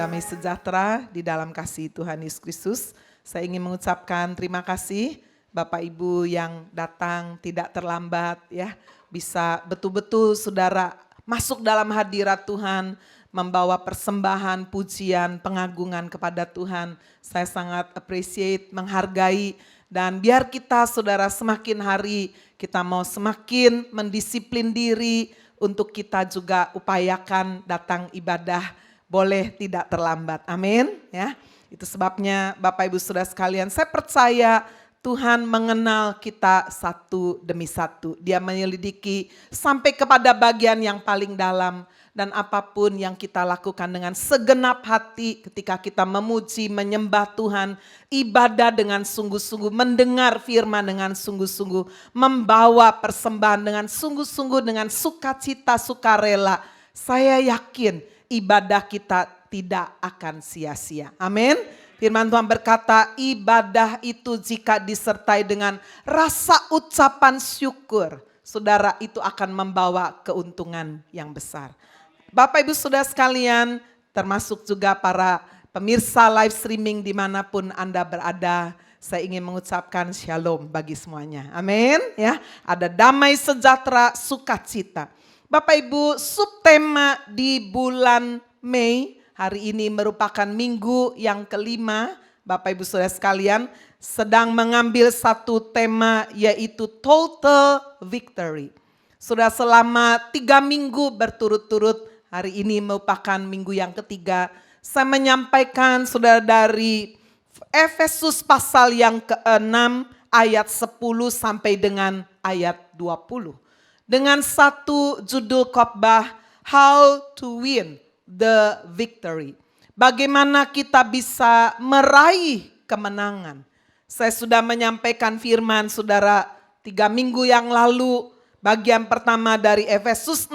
damai sejahtera di dalam kasih Tuhan Yesus Kristus. Saya ingin mengucapkan terima kasih Bapak Ibu yang datang tidak terlambat ya. Bisa betul-betul saudara masuk dalam hadirat Tuhan, membawa persembahan, pujian, pengagungan kepada Tuhan. Saya sangat appreciate, menghargai, dan biar kita saudara semakin hari kita mau semakin mendisiplin diri untuk kita juga upayakan datang ibadah boleh tidak terlambat. Amin ya. Itu sebabnya Bapak Ibu Saudara sekalian, saya percaya Tuhan mengenal kita satu demi satu. Dia menyelidiki sampai kepada bagian yang paling dalam. Dan apapun yang kita lakukan dengan segenap hati ketika kita memuji, menyembah Tuhan, ibadah dengan sungguh-sungguh, mendengar firman dengan sungguh-sungguh, membawa persembahan dengan sungguh-sungguh, dengan sukacita, sukarela. Saya yakin ibadah kita tidak akan sia-sia. Amin. Firman Tuhan berkata, ibadah itu jika disertai dengan rasa ucapan syukur, saudara, itu akan membawa keuntungan yang besar. Bapak Ibu Saudara sekalian, termasuk juga para pemirsa live streaming dimanapun Anda berada, saya ingin mengucapkan shalom bagi semuanya. Amin. Ya, ada damai sejahtera, sukacita. Bapak Ibu, subtema di bulan Mei hari ini merupakan minggu yang kelima. Bapak Ibu Saudara sekalian sedang mengambil satu tema, yaitu total victory. Sudah selama 3 minggu berturut-turut, hari ini merupakan minggu yang ketiga, saya menyampaikan saudara dari Efesus pasal yang ke-6 ayat 10 sampai dengan ayat 20. Dengan satu judul khotbah, How to Win the Victory. Bagaimana kita bisa meraih kemenangan. Saya sudah menyampaikan firman saudara 3 minggu yang lalu, bagian pertama dari Efesus 6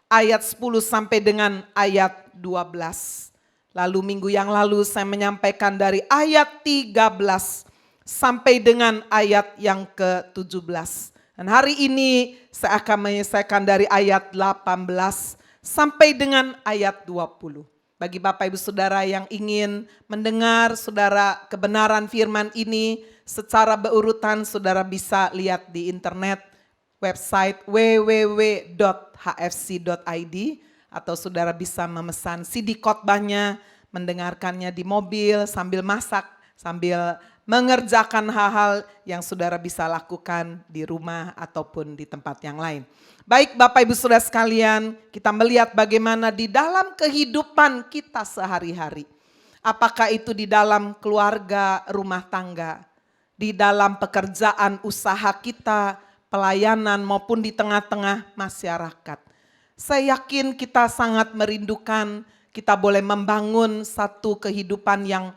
ayat 10 sampai dengan ayat 12. Lalu minggu yang lalu saya menyampaikan dari ayat 13 sampai dengan ayat yang ke-17. Dan hari ini saya akan menyelesaikan dari ayat 18 sampai dengan ayat 20. Bagi Bapak Ibu Saudara yang ingin mendengar saudara kebenaran firman ini secara berurutan, saudara bisa lihat di internet website www.hfc.id, atau saudara bisa memesan CD khotbahnya, mendengarkannya di mobil sambil masak, sambil mengerjakan hal-hal yang saudara bisa lakukan di rumah ataupun di tempat yang lain. Baik Bapak Ibu Saudara sekalian, kita melihat bagaimana di dalam kehidupan kita sehari-hari. Apakah itu di dalam keluarga, rumah tangga, di dalam pekerjaan usaha kita, pelayanan maupun di tengah-tengah masyarakat. Saya yakin kita sangat merindukan kita boleh membangun satu kehidupan yang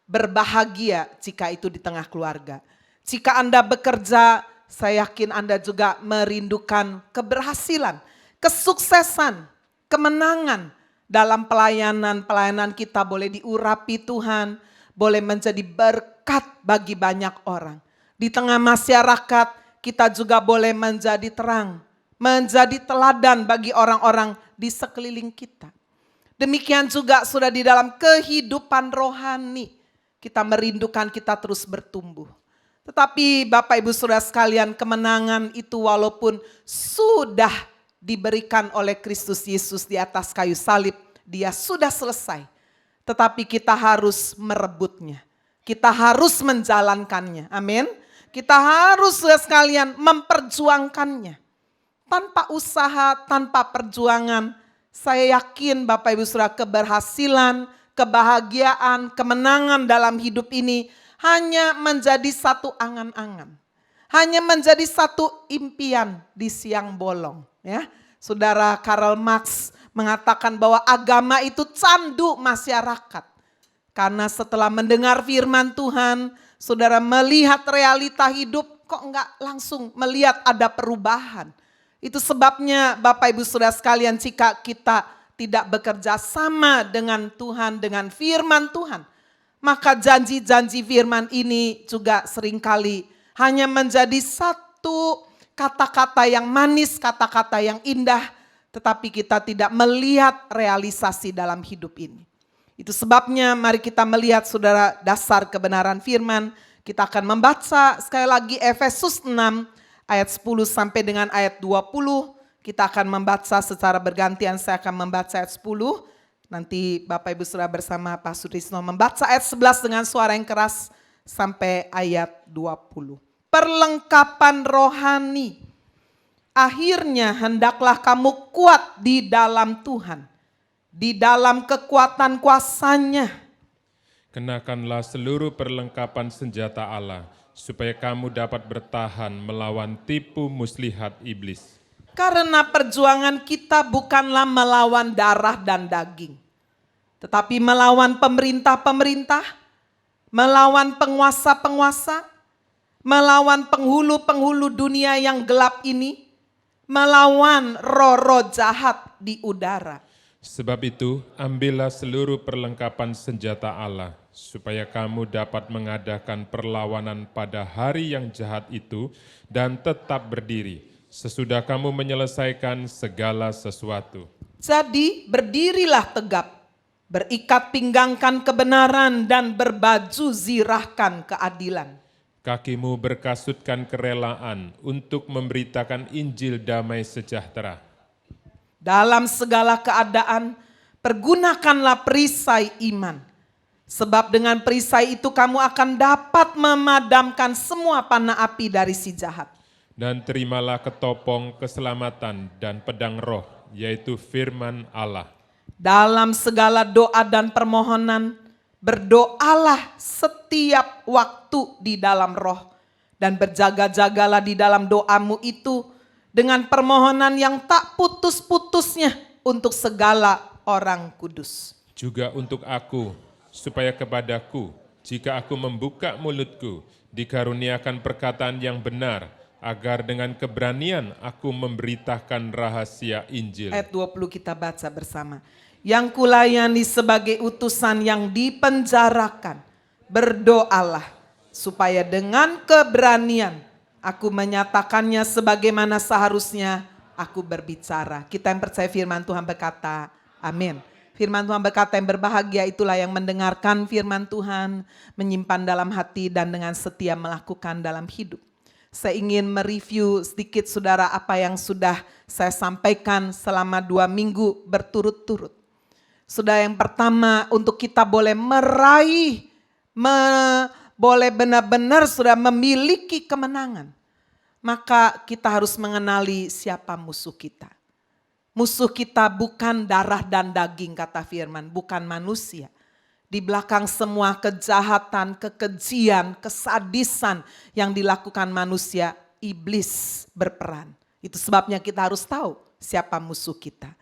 berbahagia jika itu di tengah keluarga. Jika Anda bekerja, saya yakin Anda juga merindukan keberhasilan, kesuksesan, kemenangan dalam pelayanan kita boleh diurapi Tuhan, boleh menjadi berkat bagi banyak orang. Di tengah masyarakat, kita juga boleh menjadi terang, menjadi teladan bagi orang-orang di sekeliling kita. Demikian juga sudah di dalam kehidupan rohani, kita merindukan kita terus bertumbuh. Tetapi Bapak Ibu Saudara sekalian, kemenangan itu walaupun sudah diberikan oleh Kristus Yesus di atas kayu salib, dia sudah selesai. Tetapi kita harus merebutnya, kita harus menjalankannya, amin. Kita harus sekalian memperjuangkannya. Tanpa usaha, tanpa perjuangan, saya yakin Bapak Ibu Saudara keberhasilan, kebahagiaan, kemenangan dalam hidup ini hanya menjadi satu angan-angan. Hanya menjadi satu impian di siang bolong. Ya, Saudara Karl Marx mengatakan bahwa agama itu candu masyarakat. Karena setelah mendengar firman Tuhan, saudara melihat realita hidup, kok enggak langsung melihat ada perubahan. Itu sebabnya Bapak Ibu Saudara sekalian, jika kita tidak bekerja sama dengan Tuhan, dengan firman Tuhan, maka janji-janji firman ini juga seringkali hanya menjadi satu kata-kata yang manis, kata-kata yang indah, tetapi kita tidak melihat realisasi dalam hidup ini. Itu sebabnya mari kita melihat saudara dasar kebenaran firman. Kita akan membaca sekali lagi Efesus 6 ayat 10 sampai dengan ayat 20. Kita akan membaca secara bergantian, saya akan membaca ayat 10. Nanti Bapak Ibu Saudara bersama Pak Sutrisno membaca ayat 11 dengan suara yang keras sampai ayat 20. Perlengkapan rohani. Akhirnya hendaklah kamu kuat di dalam Tuhan, di dalam kekuatan kuasa-Nya. Kenakanlah seluruh perlengkapan senjata Allah, supaya kamu dapat bertahan melawan tipu muslihat iblis. Karena perjuangan kita bukanlah melawan darah dan daging, tetapi melawan pemerintah-pemerintah, melawan penguasa-penguasa, melawan penghulu-penghulu dunia yang gelap ini, melawan roh-roh jahat di udara. Sebab itu, ambillah seluruh perlengkapan senjata Allah, supaya kamu dapat mengadakan perlawanan pada hari yang jahat itu dan tetap berdiri, sesudah kamu menyelesaikan segala sesuatu. Jadi berdirilah tegap, berikat pinggangkan kebenaran dan berbaju zirahkan keadilan. Kakimu berkasutkan kerelaan untuk memberitakan Injil damai sejahtera. Dalam segala keadaan, pergunakanlah perisai iman. Sebab dengan perisai itu kamu akan dapat memadamkan semua panah api dari si jahat. Dan terimalah ketopong keselamatan dan pedang roh, yaitu firman Allah. Dalam segala doa dan permohonan, berdoalah setiap waktu di dalam roh. Dan berjaga-jagalah di dalam doamu itu dengan permohonan yang tak putus-putusnya untuk segala orang kudus. Juga untuk aku, supaya kepadaku, jika aku membuka mulutku, dikaruniakan perkataan yang benar, agar dengan keberanian aku memberitakan rahasia Injil. Ayat 20 kita baca bersama. Yang kulayani sebagai utusan yang dipenjarakan, berdoalah supaya dengan keberanian aku menyatakannya sebagaimana seharusnya aku berbicara. Kita yang percaya firman Tuhan berkata, amin. Firman Tuhan berkata yang berbahagia itulah yang mendengarkan firman Tuhan, menyimpan dalam hati dan dengan setia melakukan dalam hidup. Saya ingin mereview sedikit saudara apa yang sudah saya sampaikan selama 2 minggu berturut-turut. Saudara, yang pertama untuk kita boleh meraih, boleh benar-benar sudah memiliki kemenangan, maka kita harus mengenali siapa musuh kita. Musuh kita bukan darah dan daging kata firman, bukan manusia. Di belakang semua kejahatan, kekejian, kesadisan yang dilakukan manusia, iblis berperan. Itu sebabnya kita harus tahu siapa musuh kita.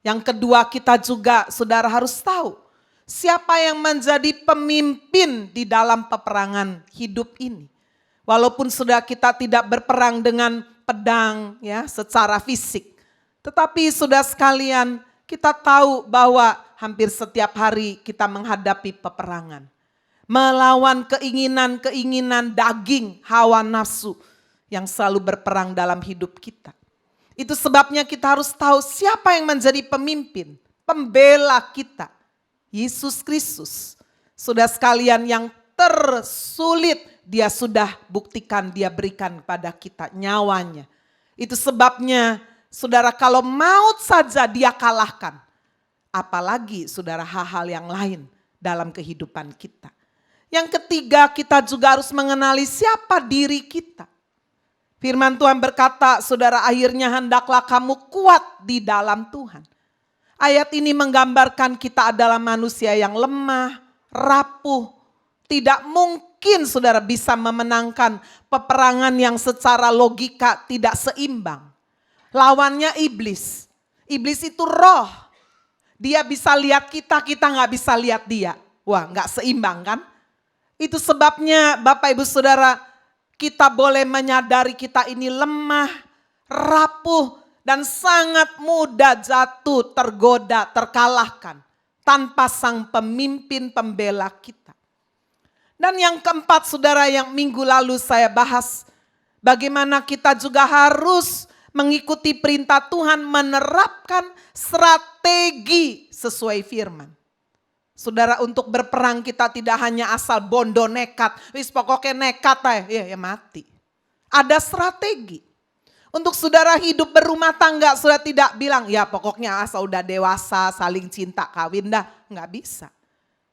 Yang kedua, kita juga saudara harus tahu siapa yang menjadi pemimpin di dalam peperangan hidup ini. Walaupun sudah kita tidak berperang dengan pedang ya secara fisik. Tetapi sudah sekalian kita tahu bahwa hampir setiap hari kita menghadapi peperangan. Melawan keinginan-keinginan daging, hawa nafsu yang selalu berperang dalam hidup kita. Itu sebabnya kita harus tahu siapa yang menjadi pemimpin, pembela kita. Yesus Kristus. Sudah sekalian yang tersulit dia sudah buktikan, dia berikan kepada kita nyawanya. Itu sebabnya saudara kalau maut saja dia kalahkan. Apalagi saudara hal-hal yang lain dalam kehidupan kita. Yang ketiga kita juga harus mengenali siapa diri kita. Firman Tuhan berkata saudara akhirnya hendaklah kamu kuat di dalam Tuhan. Ayat ini menggambarkan kita adalah manusia yang lemah, rapuh. Tidak mungkin saudara bisa memenangkan peperangan yang secara logika tidak seimbang. Lawannya iblis. Iblis itu roh. Dia bisa lihat kita, kita nggak bisa lihat dia. Wah, nggak seimbang kan? Itu sebabnya Bapak Ibu Saudara, kita boleh menyadari kita ini lemah, rapuh, dan sangat mudah jatuh, tergoda, terkalahkan tanpa sang pemimpin pembela kita. Dan yang keempat saudara yang minggu lalu saya bahas, bagaimana kita juga harus mengikuti perintah Tuhan menerapkan strategi sesuai firman. Saudara, untuk berperang kita tidak hanya asal bondo nekat. Wis pokoknya nekat ya mati. Ada strategi. Untuk saudara hidup berumah tangga, saudara tidak bilang, ya pokoknya asal udah dewasa, saling cinta, kawin dah. Nggak bisa.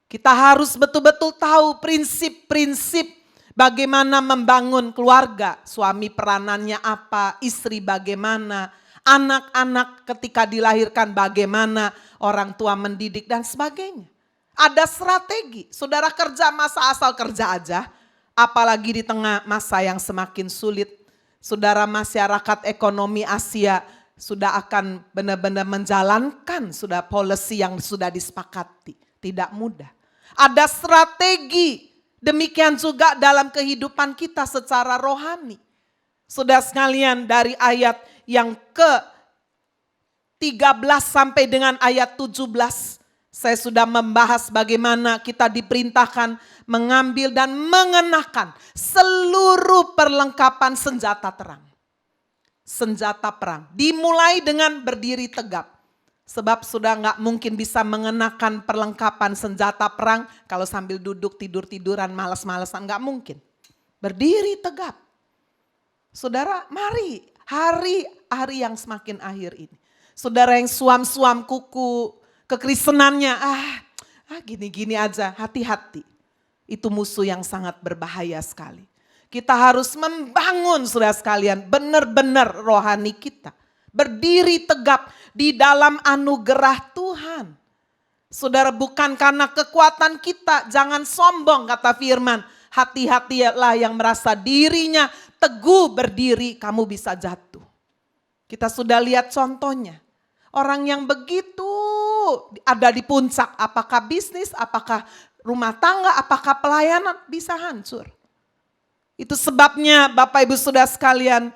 Kita harus betul-betul tahu prinsip-prinsip bagaimana membangun keluarga. Suami peranannya apa, istri bagaimana, anak-anak ketika dilahirkan bagaimana, orang tua mendidik dan sebagainya. Ada strategi, saudara kerja masa asal kerja aja, apalagi di tengah masa yang semakin sulit. Saudara, masyarakat ekonomi Asia sudah akan benar-benar menjalankan sudah policy yang sudah disepakati. Tidak mudah. Ada strategi, demikian juga dalam kehidupan kita secara rohani. Saudara sekalian, dari ayat yang ke-13 sampai dengan ayat 17, saya sudah membahas bagaimana kita diperintahkan mengambil dan mengenakan seluruh perlengkapan senjata terang. Senjata perang. Dimulai dengan berdiri tegap. Sebab sudah nggak mungkin bisa mengenakan perlengkapan senjata perang kalau sambil duduk tidur-tiduran malas-malasan, nggak mungkin. Berdiri tegap. Saudara, mari hari-hari yang semakin akhir ini. Saudara yang suam-suam kuku, kekristenannya, gini-gini aja, hati-hati. Itu musuh yang sangat berbahaya sekali. Kita harus membangun saudara sekalian benar-benar rohani kita. Berdiri tegap di dalam anugerah Tuhan. Saudara, bukan karena kekuatan kita, jangan sombong kata firman. Hati-hatilah yang merasa dirinya teguh berdiri, kamu bisa jatuh. Kita sudah lihat contohnya. Orang yang begitu ada di puncak, apakah bisnis, apakah rumah tangga, apakah pelayanan, bisa hancur. Itu sebabnya Bapak Ibu Saudara sekalian,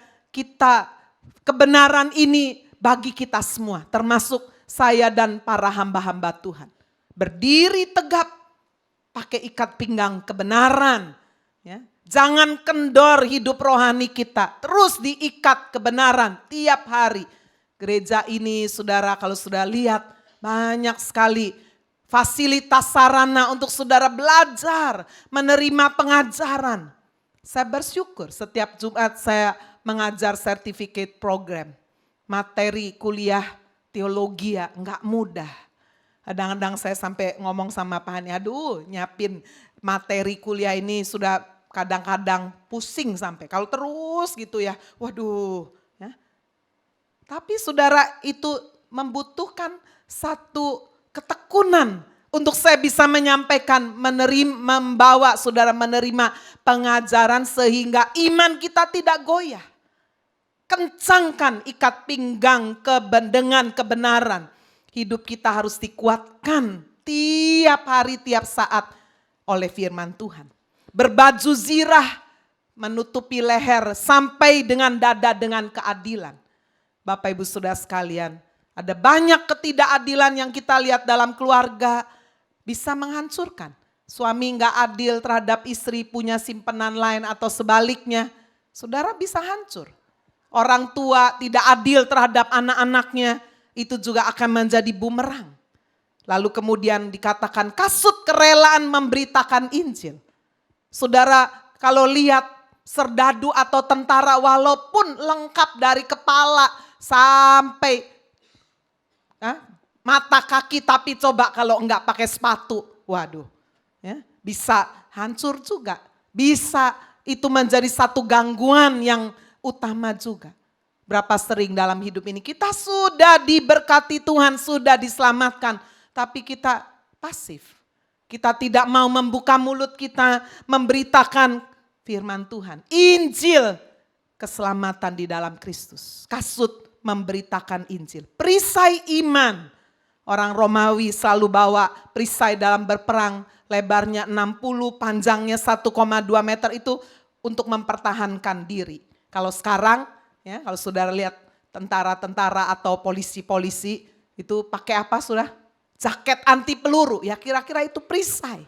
kebenaran ini bagi kita semua, termasuk saya dan para hamba-hamba Tuhan. Berdiri tegap, pakai ikat pinggang kebenaran. Ya. Jangan kendor hidup rohani kita, terus diikat kebenaran tiap hari. Gereja ini saudara, kalau sudah lihat banyak sekali fasilitas sarana untuk saudara belajar, menerima pengajaran. Saya bersyukur setiap Jumat saya mengajar certificate program. Materi kuliah teologi enggak mudah. Kadang-kadang saya sampai ngomong sama Pak Hani, aduh nyiapin materi kuliah ini sudah kadang-kadang pusing sampai. Kalau terus gitu ya, waduh. Ya. Tapi saudara, itu membutuhkan satu ketekunan untuk saya bisa menyampaikan, membawa saudara menerima pengajaran sehingga iman kita tidak goyah. Kencangkan ikat pinggang dengan kebenaran. Hidup kita harus dikuatkan tiap hari, tiap saat oleh firman Tuhan. Berbaju zirah menutupi leher sampai dengan dada dengan keadilan. Bapak Ibu Saudara sekalian, ada banyak ketidakadilan yang kita lihat dalam keluarga bisa menghancurkan. Suami enggak adil terhadap istri, punya simpenan lain atau sebaliknya, saudara bisa hancur. Orang tua tidak adil terhadap anak-anaknya, itu juga akan menjadi bumerang. Lalu kemudian dikatakan kasut kerelaan memberitakan Injil. Saudara, kalau lihat serdadu atau tentara walaupun lengkap dari kepala sampai mata kaki, tapi coba kalau enggak pakai sepatu, waduh, ya, bisa hancur juga. Bisa itu menjadi satu gangguan yang utama juga. Berapa sering dalam hidup ini kita sudah diberkati Tuhan, sudah diselamatkan, tapi kita pasif. Kita tidak mau membuka mulut kita memberitakan firman Tuhan. Injil keselamatan di dalam Kristus. Kasut memberitakan Injil. Perisai iman. Orang Romawi selalu bawa perisai dalam berperang. Lebarnya 60, panjangnya 1,2 meter itu untuk mempertahankan diri. Kalau sekarang, ya, kalau saudara lihat tentara-tentara atau polisi-polisi itu pakai apa sudah? Jaket anti peluru, ya kira-kira itu perisai.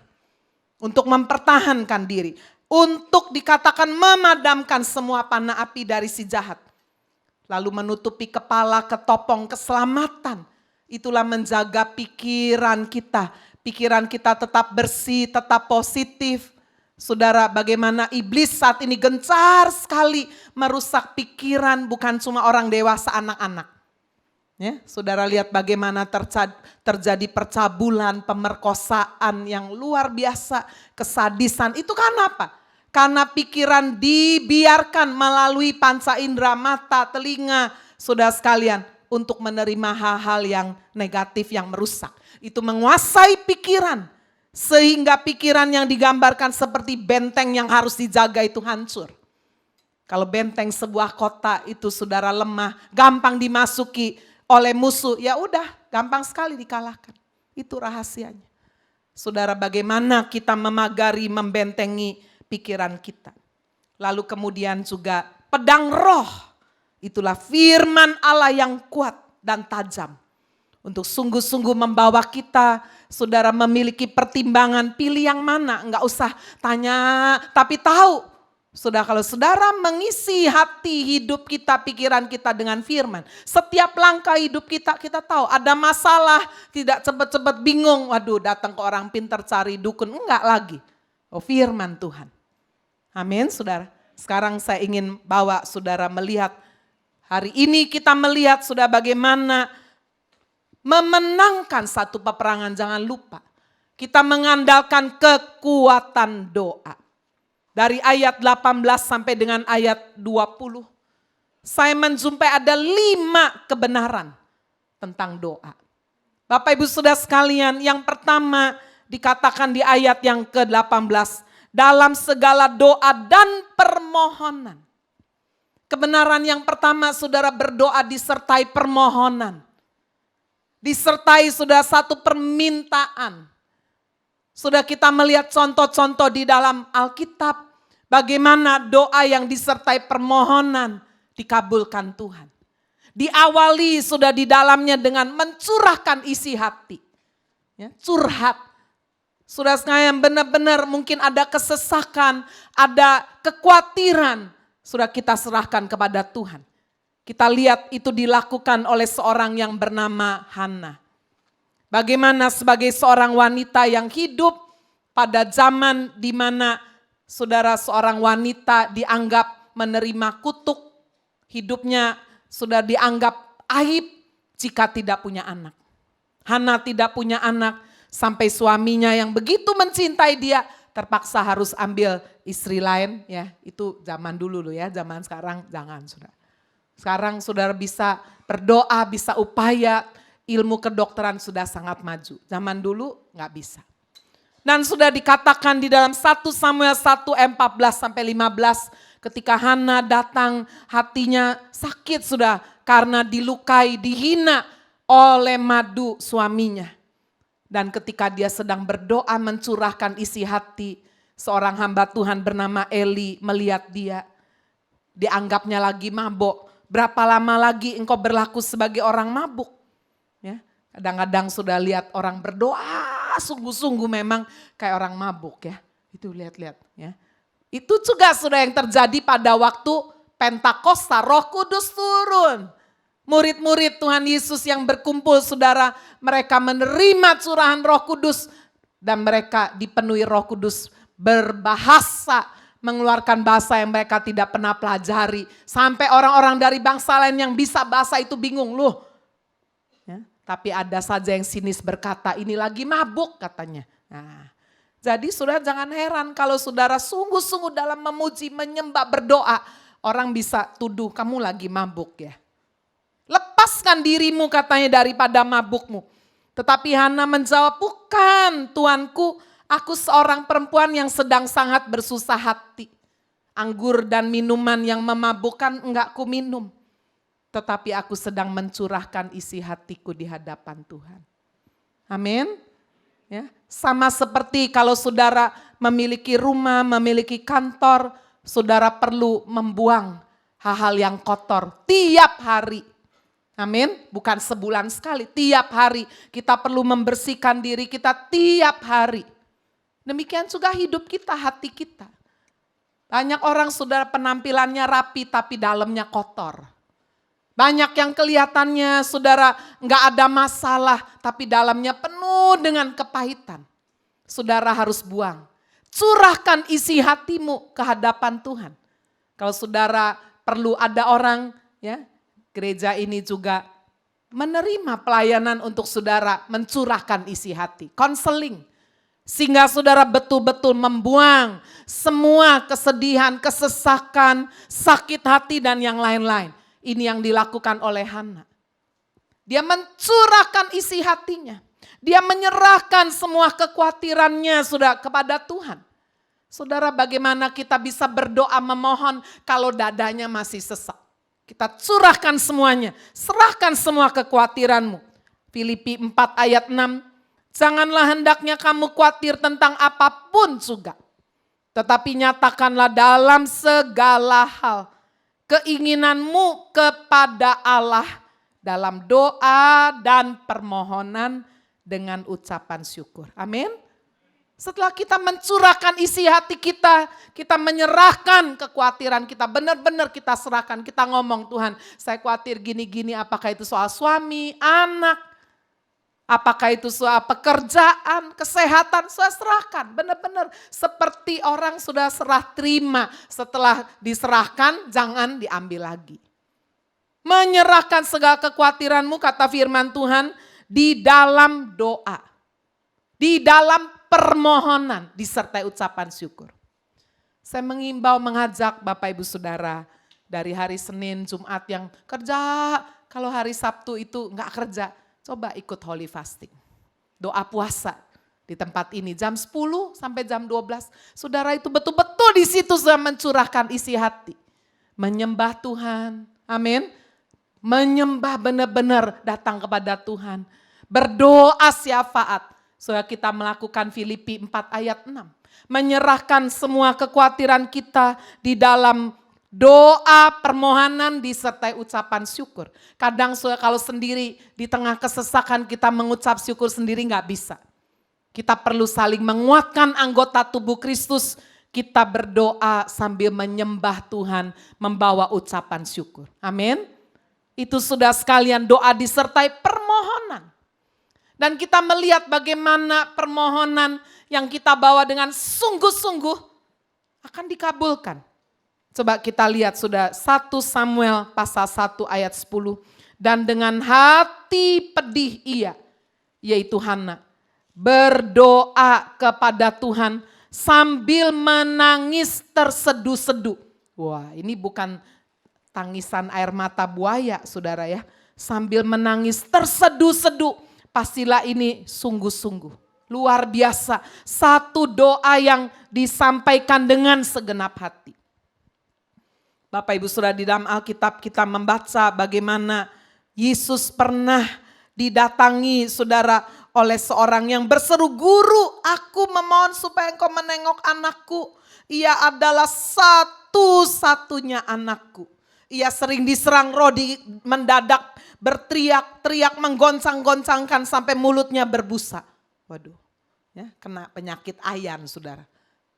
Untuk mempertahankan diri. Untuk dikatakan memadamkan semua panah api dari si jahat. Lalu menutupi kepala, ketopong keselamatan. Itulah menjaga pikiran kita. pikiran kita tetap bersih, tetap positif. Saudara, bagaimana iblis saat ini gencar sekali merusak pikiran bukan cuma orang dewasa, anak-anak. Ya, saudara lihat bagaimana terjadi percabulan, pemerkosaan yang luar biasa, kesadisan. Itu karena apa? Karena pikiran dibiarkan melalui panca indera, mata, telinga, saudara sekalian, untuk menerima hal-hal yang negatif yang merusak. Itu menguasai pikiran. Sehingga pikiran yang digambarkan seperti benteng yang harus dijaga itu hancur. Kalau benteng sebuah kota itu saudara lemah, gampang dimasuki oleh musuh, ya udah gampang sekali dikalahkan. Itu rahasianya. Saudara, bagaimana kita memagari, membentengi pikiran kita. Lalu kemudian juga pedang roh. Itulah firman Allah yang kuat dan tajam. Untuk sungguh-sungguh membawa kita, saudara, memiliki pertimbangan, pilih yang mana. Enggak usah tanya, tapi tahu. Saudara, kalau saudara mengisi hati hidup kita, pikiran kita dengan firman. Setiap langkah hidup kita, kita tahu ada masalah, tidak cepat-cepat bingung. Waduh, datang ke orang pintar cari dukun. Enggak lagi. Oh, firman Tuhan. Amin, saudara. Sekarang saya ingin bawa saudara melihat, hari ini kita melihat sudah bagaimana memenangkan satu peperangan. Jangan lupa, kita mengandalkan kekuatan doa. Dari ayat 18 sampai dengan ayat 20, saya menjumpai ada 5 kebenaran tentang doa. Bapak Ibu Saudara sekalian, yang pertama dikatakan di ayat yang ke-18, dalam segala doa dan permohonan. Kebenaran yang pertama, saudara, berdoa disertai permohonan. Disertai sudah satu permintaan. Sudah kita melihat contoh-contoh di dalam Alkitab. Bagaimana doa yang disertai permohonan dikabulkan Tuhan. Diawali sudah di dalamnya dengan mencurahkan isi hati. Ya, curhat. Sudah sekalian, benar-benar mungkin ada kesesakan, ada kekhawatiran. Sudah kita serahkan kepada Tuhan. Kita lihat itu dilakukan oleh seorang yang bernama Hana. Bagaimana sebagai seorang wanita yang hidup pada zaman di mana saudara seorang wanita dianggap menerima kutuk. Hidupnya sudah dianggap aib jika tidak punya anak. Hana tidak punya anak sampai suaminya yang begitu mencintai dia terpaksa harus ambil istri lain. Ya, itu zaman dulu loh ya, zaman sekarang jangan saudara. Sekarang saudara bisa berdoa, bisa upaya, ilmu kedokteran sudah sangat maju. Zaman dulu nggak bisa. Dan sudah dikatakan di dalam 1 Samuel 1 ayat 14 sampai 15, ketika Hana datang hatinya sakit sudah karena dilukai, dihina oleh madu suaminya. Dan ketika dia sedang berdoa mencurahkan isi hati, seorang hamba Tuhan bernama Eli melihat dia. Dianggapnya lagi mabuk. Berapa lama lagi engkau berlaku sebagai orang mabuk? Ya, kadang-kadang sudah lihat orang berdoa sungguh-sungguh memang kayak orang mabuk ya. Itu lihat-lihat ya. Itu juga sudah yang terjadi pada waktu Pentakosta, Roh Kudus turun. Murid-murid Tuhan Yesus yang berkumpul saudara, mereka menerima curahan Roh Kudus dan mereka dipenuhi Roh Kudus, berbahasa, mengeluarkan bahasa yang mereka tidak pernah pelajari. Sampai orang-orang dari bangsa lain yang bisa bahasa itu bingung loh. Ya, tapi ada saja yang sinis berkata, ini lagi mabuk katanya. Nah, jadi saudara jangan heran kalau saudara sungguh-sungguh dalam memuji, menyembah, berdoa, orang bisa tuduh kamu lagi mabuk ya. Lepaskan dirimu katanya daripada mabukmu. Tetapi Hana menjawab, bukan Tuanku, aku seorang perempuan yang sedang sangat bersusah hati. Anggur dan minuman yang memabukkan enggak ku minum. Tetapi aku sedang mencurahkan isi hatiku di hadapan Tuhan. Amin. Ya, sama seperti kalau saudara memiliki rumah, memiliki kantor, saudara perlu membuang hal-hal yang kotor tiap hari. Amin, bukan sebulan sekali, tiap hari kita perlu membersihkan diri kita tiap hari. Demikian juga hidup kita, hati kita. Banyak orang saudara penampilannya rapi tapi dalamnya kotor. Banyak yang kelihatannya saudara nggak ada masalah tapi dalamnya penuh penuh dengan kepahitan, saudara harus buang. Curahkan isi hatimu ke hadapan Tuhan. Kalau saudara perlu ada orang, ya, gereja ini juga menerima pelayanan untuk saudara mencurahkan isi hati, konseling. Sehingga saudara betul-betul membuang semua kesedihan, kesesakan, sakit hati dan yang lain-lain. Ini yang dilakukan oleh Hana. Dia mencurahkan isi hatinya. Dia menyerahkan semua kekhawatirannya sudah kepada Tuhan. Saudara, bagaimana kita bisa berdoa memohon kalau dadanya masih sesak? Kita curahkan semuanya, serahkan semua kekhawatiranmu. Filipi 4 ayat 6. Janganlah hendaknya kamu khawatir tentang apapun juga. Tetapi nyatakanlah dalam segala hal keinginanmu kepada Allah dalam doa dan permohonan dengan ucapan syukur. Amin. Setelah kita mencurahkan isi hati kita, kita menyerahkan kekhawatiran kita, benar-benar kita serahkan, kita ngomong, Tuhan saya khawatir gini-gini, apakah itu soal suami, anak, apakah itu soal pekerjaan, kesehatan, saya serahkan. Benar-benar seperti orang sudah serah terima, setelah diserahkan jangan diambil lagi. Menyerahkan segala kekhawatiranmu, kata firman Tuhan, di dalam doa, di dalam permohonan disertai ucapan syukur. Saya mengimbau, mengajak Bapak Ibu Saudara dari hari Senin, Jumat yang kerja, kalau hari Sabtu itu enggak kerja, coba ikut holy fasting. Doa puasa di tempat ini jam 10 sampai jam 12. Saudara itu betul-betul di situ sudah mencurahkan isi hati. Menyembah Tuhan. Amin. Menyembah benar-benar datang kepada Tuhan. Berdoa syafaat. Saudara, kita melakukan Filipi 4 ayat 6. Menyerahkan semua kekhawatiran kita di dalam doa, permohonan disertai ucapan syukur. Kadang kalau sendiri di tengah kesesakan kita mengucap syukur sendiri nggak bisa. Kita perlu saling menguatkan anggota tubuh Kristus. Kita berdoa sambil menyembah Tuhan, membawa ucapan syukur. Amin. Itu sudah sekalian doa disertai permohonan. Dan kita melihat bagaimana permohonan yang kita bawa dengan sungguh-sungguh akan dikabulkan. Coba kita lihat sudah 1 Samuel pasal 1 ayat 10. Dan dengan hati pedih ia, yaitu Hana, berdoa kepada Tuhan sambil menangis terseduh-seduh. Wah, ini bukan tangisan air mata buaya, saudara ya. Sambil menangis terseduh-seduh. Pastilah ini sungguh-sungguh. Luar biasa. Satu doa yang disampaikan dengan segenap hati. Bapak Ibu Saudara, di dalam Alkitab kita membaca bagaimana Yesus pernah didatangi saudara oleh seorang yang berseru, "Guru, aku memohon supaya engkau menengok anakku. Ia adalah satu-satunya anakku. Ia sering diserang roh, mendadak berteriak-teriak, menggoncang-goncangkan sampai mulutnya berbusa." Waduh, ya, kena penyakit ayan saudara.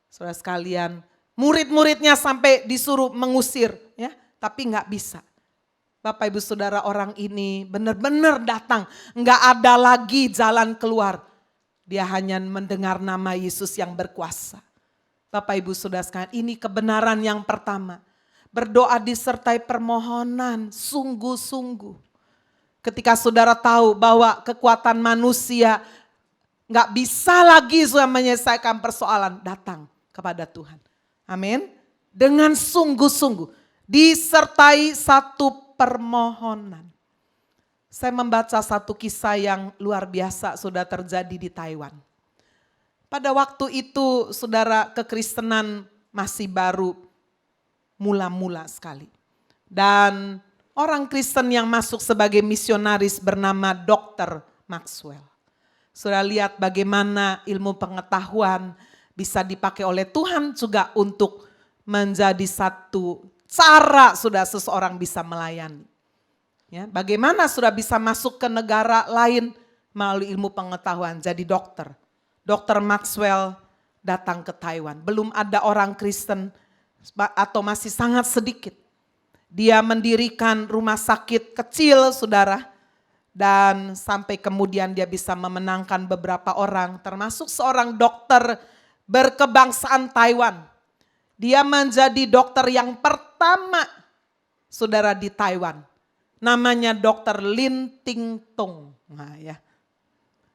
Saudara sekalian, murid-muridnya sampai disuruh mengusir, ya, tapi nggak bisa. Bapak Ibu Saudara, orang ini benar-benar datang, nggak ada lagi jalan keluar. Dia hanya mendengar nama Yesus yang berkuasa. Bapak Ibu Saudara sekalian, ini kebenaran yang pertama. Berdoa disertai permohonan, sungguh-sungguh. Ketika saudara tahu bahwa kekuatan manusia nggak bisa lagi sudah menyelesaikan persoalan, datang kepada Tuhan. Amin. Dengan sungguh-sungguh. Disertai satu permohonan. Saya membaca satu kisah yang luar biasa sudah terjadi di Taiwan. Pada waktu itu saudara, kekristenan masih baru mula-mula sekali. Dan orang Kristen yang masuk sebagai misionaris bernama Dr. Maxwell. Sudah lihat bagaimana ilmu pengetahuan bisa dipakai oleh Tuhan juga untuk menjadi satu cara sudah seseorang bisa melayani. Ya, bagaimana sudah bisa masuk ke negara lain melalui ilmu pengetahuan, jadi dokter. Dr. Maxwell datang ke Taiwan. Belum ada orang Kristen atau masih sangat sedikit. Dia mendirikan rumah sakit kecil saudara. Dan sampai kemudian dia bisa memenangkan beberapa orang, termasuk seorang dokter berkebangsaan Taiwan. Dia menjadi dokter yang pertama, saudara, di Taiwan. Namanya Dokter Lin Ting Tung. Nah ya,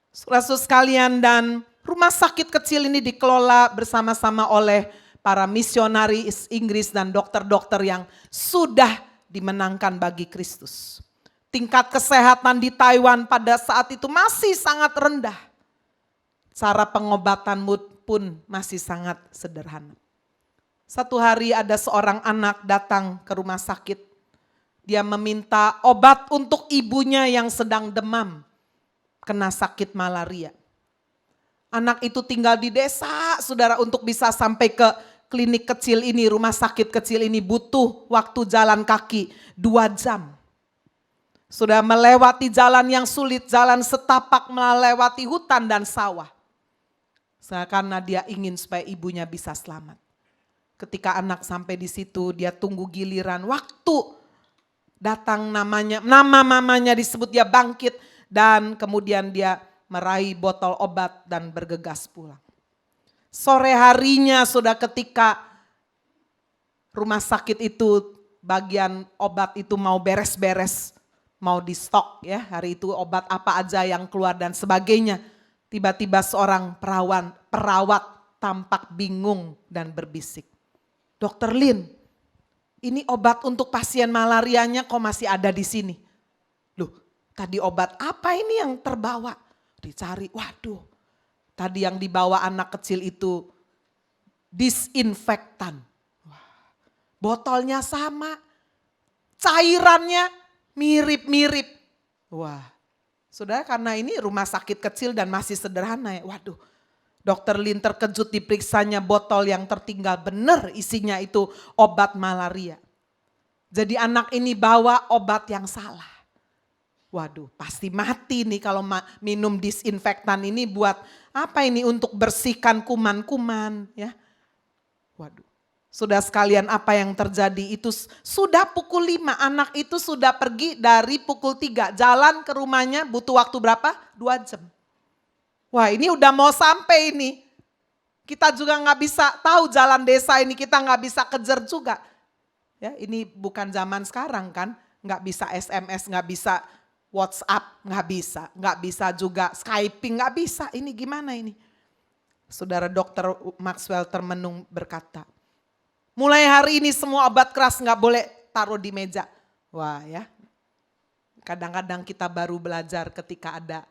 saudara sekalian, dan rumah sakit kecil ini dikelola bersama-sama oleh para misionaris Inggris dan dokter-dokter yang sudah dimenangkan bagi Kristus. Tingkat kesehatan di Taiwan pada saat itu masih sangat rendah. Cara pengobatan pun masih sangat sederhana. Satu hari ada seorang anak datang ke rumah sakit. Dia meminta obat untuk ibunya yang sedang demam, kena sakit malaria. Anak itu tinggal di desa, saudara, untuk bisa sampai ke klinik kecil ini, rumah sakit kecil ini butuh waktu jalan kaki 2 jam. Sudah melewati jalan yang sulit, jalan setapak, melewati hutan dan sawah. Karena dia ingin supaya ibunya bisa selamat. Ketika anak sampai di situ, dia tunggu giliran waktu datang nama mamanya disebut, dia bangkit dan kemudian dia meraih botol obat dan bergegas pulang. Sore harinya sudah ketika rumah sakit itu bagian obat itu mau beres-beres, mau di stok ya, hari itu obat apa aja yang keluar dan sebagainya. Tiba-tiba seorang perawat tampak bingung dan berbisik. Dokter Lin, ini obat untuk pasien malarianya kok masih ada di sini? Loh, tadi obat apa ini yang terbawa? Dicari, waduh, tadi yang dibawa anak kecil itu disinfektan. Botolnya sama, cairannya mirip-mirip. Wah, saudara, karena ini rumah sakit kecil dan masih sederhana ya. Waduh, Dokter Lin terkejut, diperiksanya botol yang tertinggal benar isinya itu obat malaria. Jadi anak ini bawa obat yang salah. Waduh, pasti mati nih kalau minum disinfektan ini buat apa ini, untuk bersihkan kuman-kuman ya. Waduh. Sudah sekalian, apa yang terjadi itu sudah pukul 5, anak itu sudah pergi dari pukul 3, jalan ke rumahnya butuh waktu berapa? 2 jam. Wah, ini udah mau sampai ini. Kita juga nggak bisa tahu jalan desa ini, kita nggak bisa kejar juga. Ya, ini bukan zaman sekarang kan, nggak bisa SMS, nggak bisa WhatsApp, nggak bisa juga Skyping, nggak bisa. Ini gimana ini? Saudara, Dokter Maxwell termenung berkata, mulai hari ini semua obat keras nggak boleh taruh di meja. Wah ya, kadang-kadang kita baru belajar ketika ada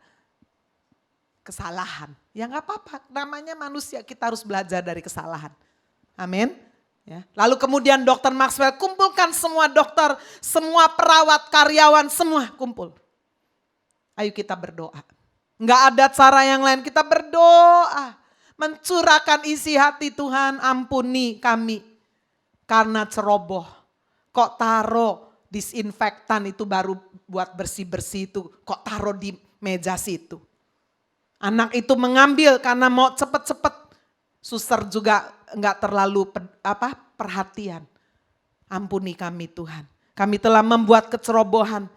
kesalahan. Ya nggak apa-apa, namanya manusia, kita harus belajar dari kesalahan. Amin. Ya. Lalu kemudian Dokter Maxwell kumpulkan semua dokter, semua perawat, karyawan, semua kumpul. Ayo kita berdoa. Nggak ada cara yang lain, kita berdoa. Mencurahkan isi hati, Tuhan ampuni kami. Karena ceroboh, kok taruh disinfektan itu baru buat bersih-bersih itu, kok taruh di meja situ. Anak itu mengambil karena mau cepet-cepet, suster juga enggak terlalu perhatian. Ampuni kami Tuhan, kami telah membuat kecerobohan.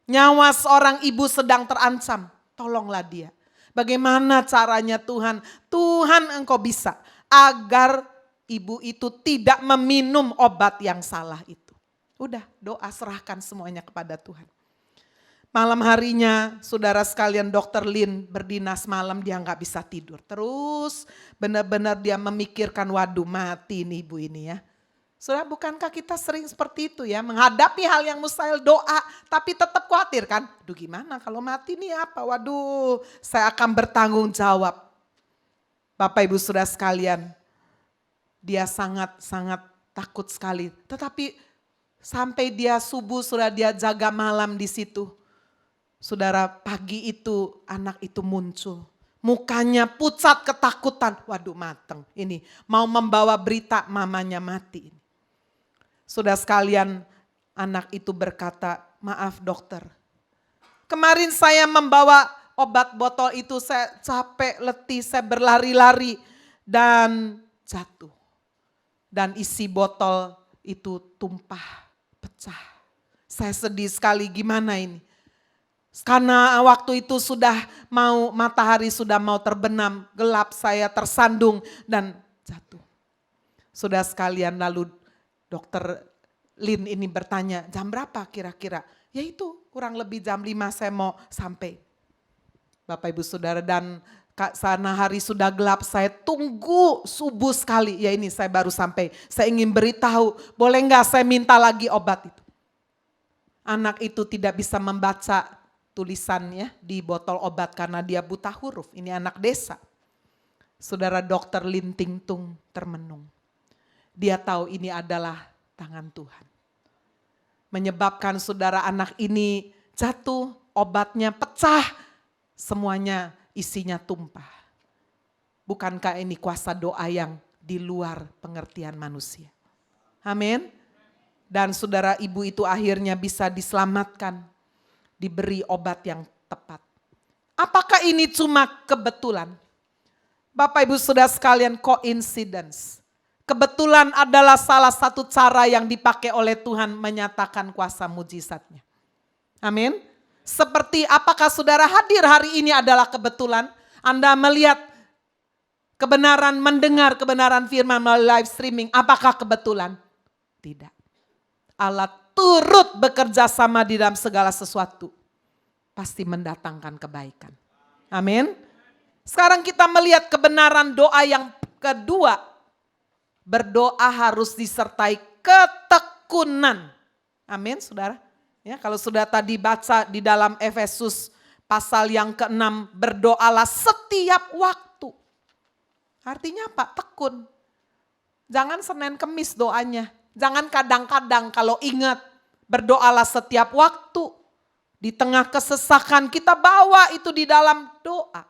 Nyawa seorang ibu sedang terancam, tolonglah dia. Bagaimana caranya Tuhan? Tuhan Engkau bisa agar ibu itu tidak meminum obat yang salah itu. Udah, doa, serahkan semuanya kepada Tuhan. Malam harinya, saudara sekalian, Dokter Lin berdinas malam, dia nggak bisa tidur. Terus benar-benar dia memikirkan, waduh mati nih ibu ini ya. Saudara, bukankah kita sering seperti itu ya, menghadapi hal yang mustahil, doa tapi tetap khawatir kan. Duh gimana kalau mati nih apa, waduh saya akan bertanggung jawab. Bapak Ibu saudara sekalian, dia sangat-sangat takut sekali. Tetapi sampai dia subuh sudah dia jaga malam di situ. Saudara, pagi itu anak itu muncul. Mukanya pucat ketakutan. Waduh mateng ini mau membawa berita mamanya mati. Saudara sekalian, anak itu berkata, maaf dokter. Kemarin saya membawa obat botol itu, saya capek, letih, saya berlari-lari dan jatuh. Dan isi botol itu tumpah, pecah. Saya sedih sekali, gimana ini? Karena waktu itu matahari sudah mau terbenam, gelap, saya tersandung dan jatuh. Saudara sekalian, lalu dokter Lin ini bertanya, jam berapa kira-kira? Ya itu kurang lebih jam 5 saya mau sampai. Bapak Ibu Saudara, dan sana hari sudah gelap, saya tunggu subuh sekali. Ya ini saya baru sampai, saya ingin beritahu, boleh enggak saya minta lagi obat itu. Anak itu tidak bisa membaca tulisannya di botol obat karena dia buta huruf. Ini anak desa. Saudara, dokter Lin Ting Tung termenung. Dia tahu ini adalah tangan Tuhan. Menyebabkan saudara anak ini jatuh, obatnya pecah, semuanya isinya tumpah. Bukankah ini kuasa doa yang di luar pengertian manusia? Amin. Dan saudara, ibu itu akhirnya bisa diselamatkan, diberi obat yang tepat. Apakah ini cuma kebetulan? Bapak Ibu Saudara sekalian, coincidence. Kebetulan adalah salah satu cara yang dipakai oleh Tuhan menyatakan kuasa mujizatnya. Amin. Seperti apakah saudara hadir hari ini adalah kebetulan? Anda melihat kebenaran, mendengar kebenaran firman melalui live streaming. Apakah kebetulan? Tidak. Allah turut bekerja sama di dalam segala sesuatu. Pasti mendatangkan kebaikan. Amin. Sekarang kita melihat kebenaran doa yang kedua. Berdoa harus disertai ketekunan. Amin, saudara. Ya, kalau sudah tadi baca di dalam Efesus pasal yang ke-6, berdoalah setiap waktu. Artinya apa? Tekun. Jangan Senin Kemis doanya. Jangan kadang-kadang, kalau ingat, berdoalah setiap waktu. Di tengah kesesakan kita bawa itu di dalam doa.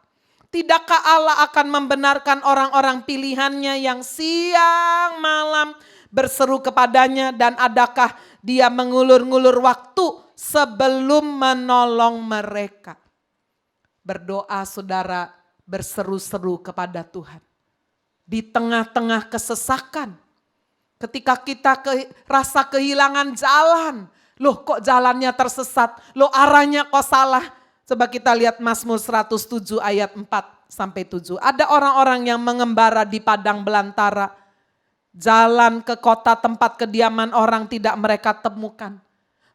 Tidakkah Allah akan membenarkan orang-orang pilihannya yang siang malam berseru kepadanya, dan adakah dia mengulur-ngulur waktu sebelum menolong mereka? Berdoa saudara, berseru-seru kepada Tuhan. Di tengah-tengah kesesakan, ketika kita rasa kehilangan jalan, loh kok jalannya tersesat, loh arahnya kok salah. Coba kita lihat Mazmur 107 ayat 4-7. Ada orang-orang yang mengembara di padang belantara. Jalan ke kota tempat kediaman orang tidak mereka temukan.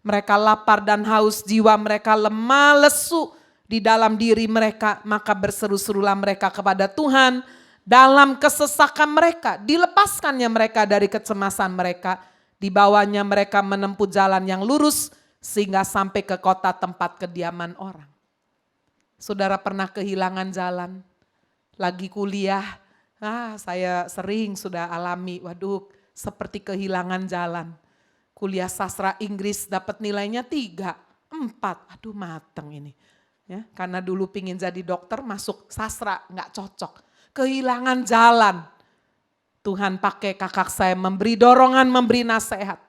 Mereka lapar dan haus, jiwa mereka lemah lesu di dalam diri mereka. Maka berseru-serulah mereka kepada Tuhan dalam kesesakan mereka. Dilepaskannya mereka dari kecemasan mereka. Dibawanya mereka menempuh jalan yang lurus sehingga sampai ke kota tempat kediaman orang. Saudara pernah kehilangan jalan, lagi kuliah, saya sering sudah alami, waduh seperti kehilangan jalan. Kuliah sastra Inggris dapat nilainya 3, 4, aduh mateng ini. Ya, karena dulu pingin jadi dokter, masuk sastra nggak cocok. Kehilangan jalan. Tuhan pakai kakak saya memberi dorongan, memberi nasihat.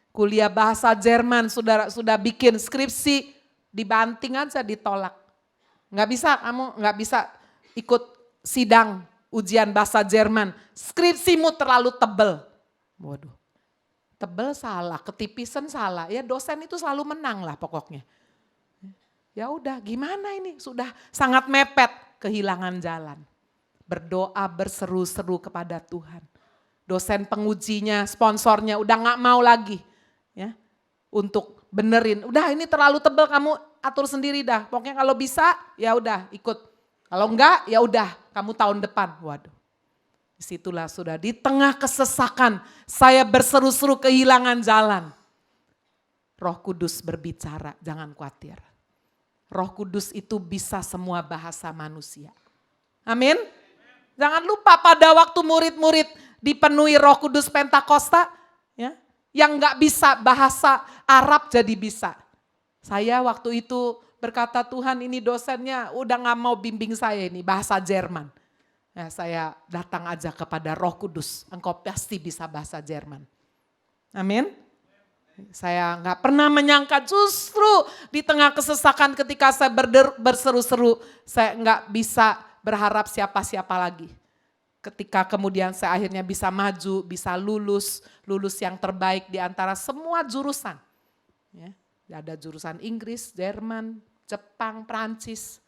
Kuliah bahasa Jerman, saudara sudah bikin skripsi, dibanting aja ditolak. Kamu nggak bisa ikut sidang ujian bahasa Jerman. Skripsimu terlalu tebel. Waduh, tebel salah, ketipisan salah. Ya dosen itu selalu menang lah pokoknya. Ya udah, gimana ini? Sudah sangat mepet, kehilangan jalan. Berdoa berseru-seru kepada Tuhan. Dosen pengujinya, sponsornya udah nggak mau lagi, ya, untuk benerin. Udah ini terlalu tebel, kamu atur sendiri dah. Pokoknya kalau bisa ya udah ikut. Kalau enggak ya udah kamu tahun depan. Waduh. Disitulah sudah di tengah kesesakan saya berseru-seru kehilangan jalan. Roh Kudus berbicara, jangan khawatir. Roh Kudus itu bisa semua bahasa manusia. Amin. Jangan lupa pada waktu murid-murid dipenuhi Roh Kudus Pentakosta, ya, yang enggak bisa bahasa Arab jadi bisa. Saya waktu itu berkata, Tuhan ini dosennya udah gak mau bimbing saya ini bahasa Jerman. Ya, saya datang aja kepada Roh Kudus, engkau pasti bisa bahasa Jerman. Amin. Saya gak pernah menyangka justru di tengah kesesakan ketika saya berseru-seru, saya gak bisa berharap siapa-siapa lagi. Ketika kemudian saya akhirnya bisa maju, bisa lulus yang terbaik di antara semua jurusan. Ya. Ada jurusan Inggris, Jerman, Jepang, Prancis.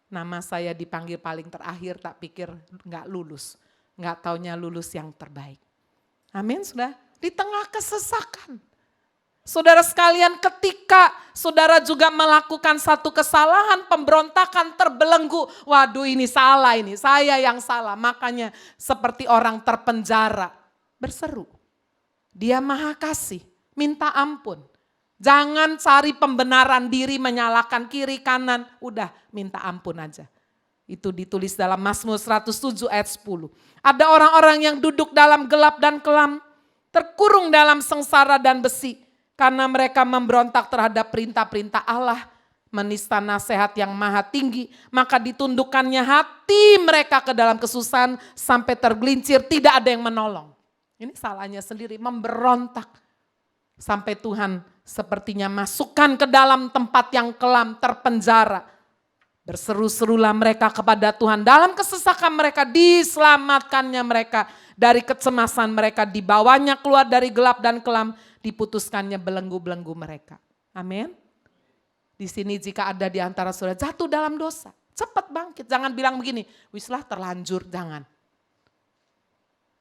Nama saya dipanggil paling terakhir, tak pikir nggak lulus. Nggak taunya lulus yang terbaik. Amin, sudah. Di tengah kesesakan. Saudara sekalian, ketika saudara juga melakukan satu kesalahan, pemberontakan, terbelenggu. Waduh, ini salah, ini saya yang salah. Makanya seperti orang terpenjara, berseru. Dia Maha Kasih, minta ampun. Jangan cari pembenaran diri, menyalahkan kiri kanan. Udah, minta ampun aja. Itu ditulis dalam Mazmur 107 ayat 10. Ada orang-orang yang duduk dalam gelap dan kelam, terkurung dalam sengsara dan besi. Karena mereka memberontak terhadap perintah-perintah Allah, menista nasihat yang maha tinggi. Maka ditundukkannya hati mereka ke dalam kesusahan sampai tergelincir, tidak ada yang menolong. Ini salahnya sendiri, memberontak. Sampai Tuhan sepertinya masukkan ke dalam tempat yang kelam, terpenjara. Berseru-serulah mereka kepada Tuhan. Dalam kesesakan mereka, diselamatkannya mereka dari kecemasan mereka. Dibawanya keluar dari gelap dan kelam, diputuskannya belenggu-belenggu mereka. Amin. Di sini jika ada di antara saudara jatuh dalam dosa, cepat bangkit. Jangan bilang begini, wislah terlanjur, jangan.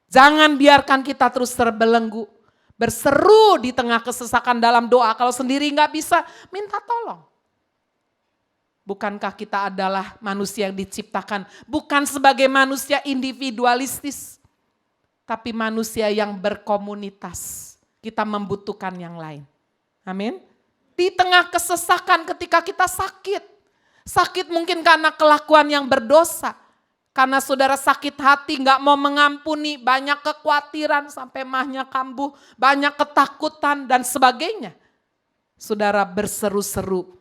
Jangan biarkan kita terus terbelenggu. Berseru di tengah kesesakan dalam doa. Kalau sendiri nggak bisa, minta tolong. Bukankah kita adalah manusia yang diciptakan bukan sebagai manusia individualistis, tapi manusia yang berkomunitas. Kita membutuhkan yang lain. Amin. Di tengah kesesakan ketika kita sakit. Sakit mungkin karena kelakuan yang berdosa. Karena saudara sakit hati, gak mau mengampuni, banyak kekhawatiran sampai mahnya kambuh, banyak ketakutan dan sebagainya. Saudara berseru-seru.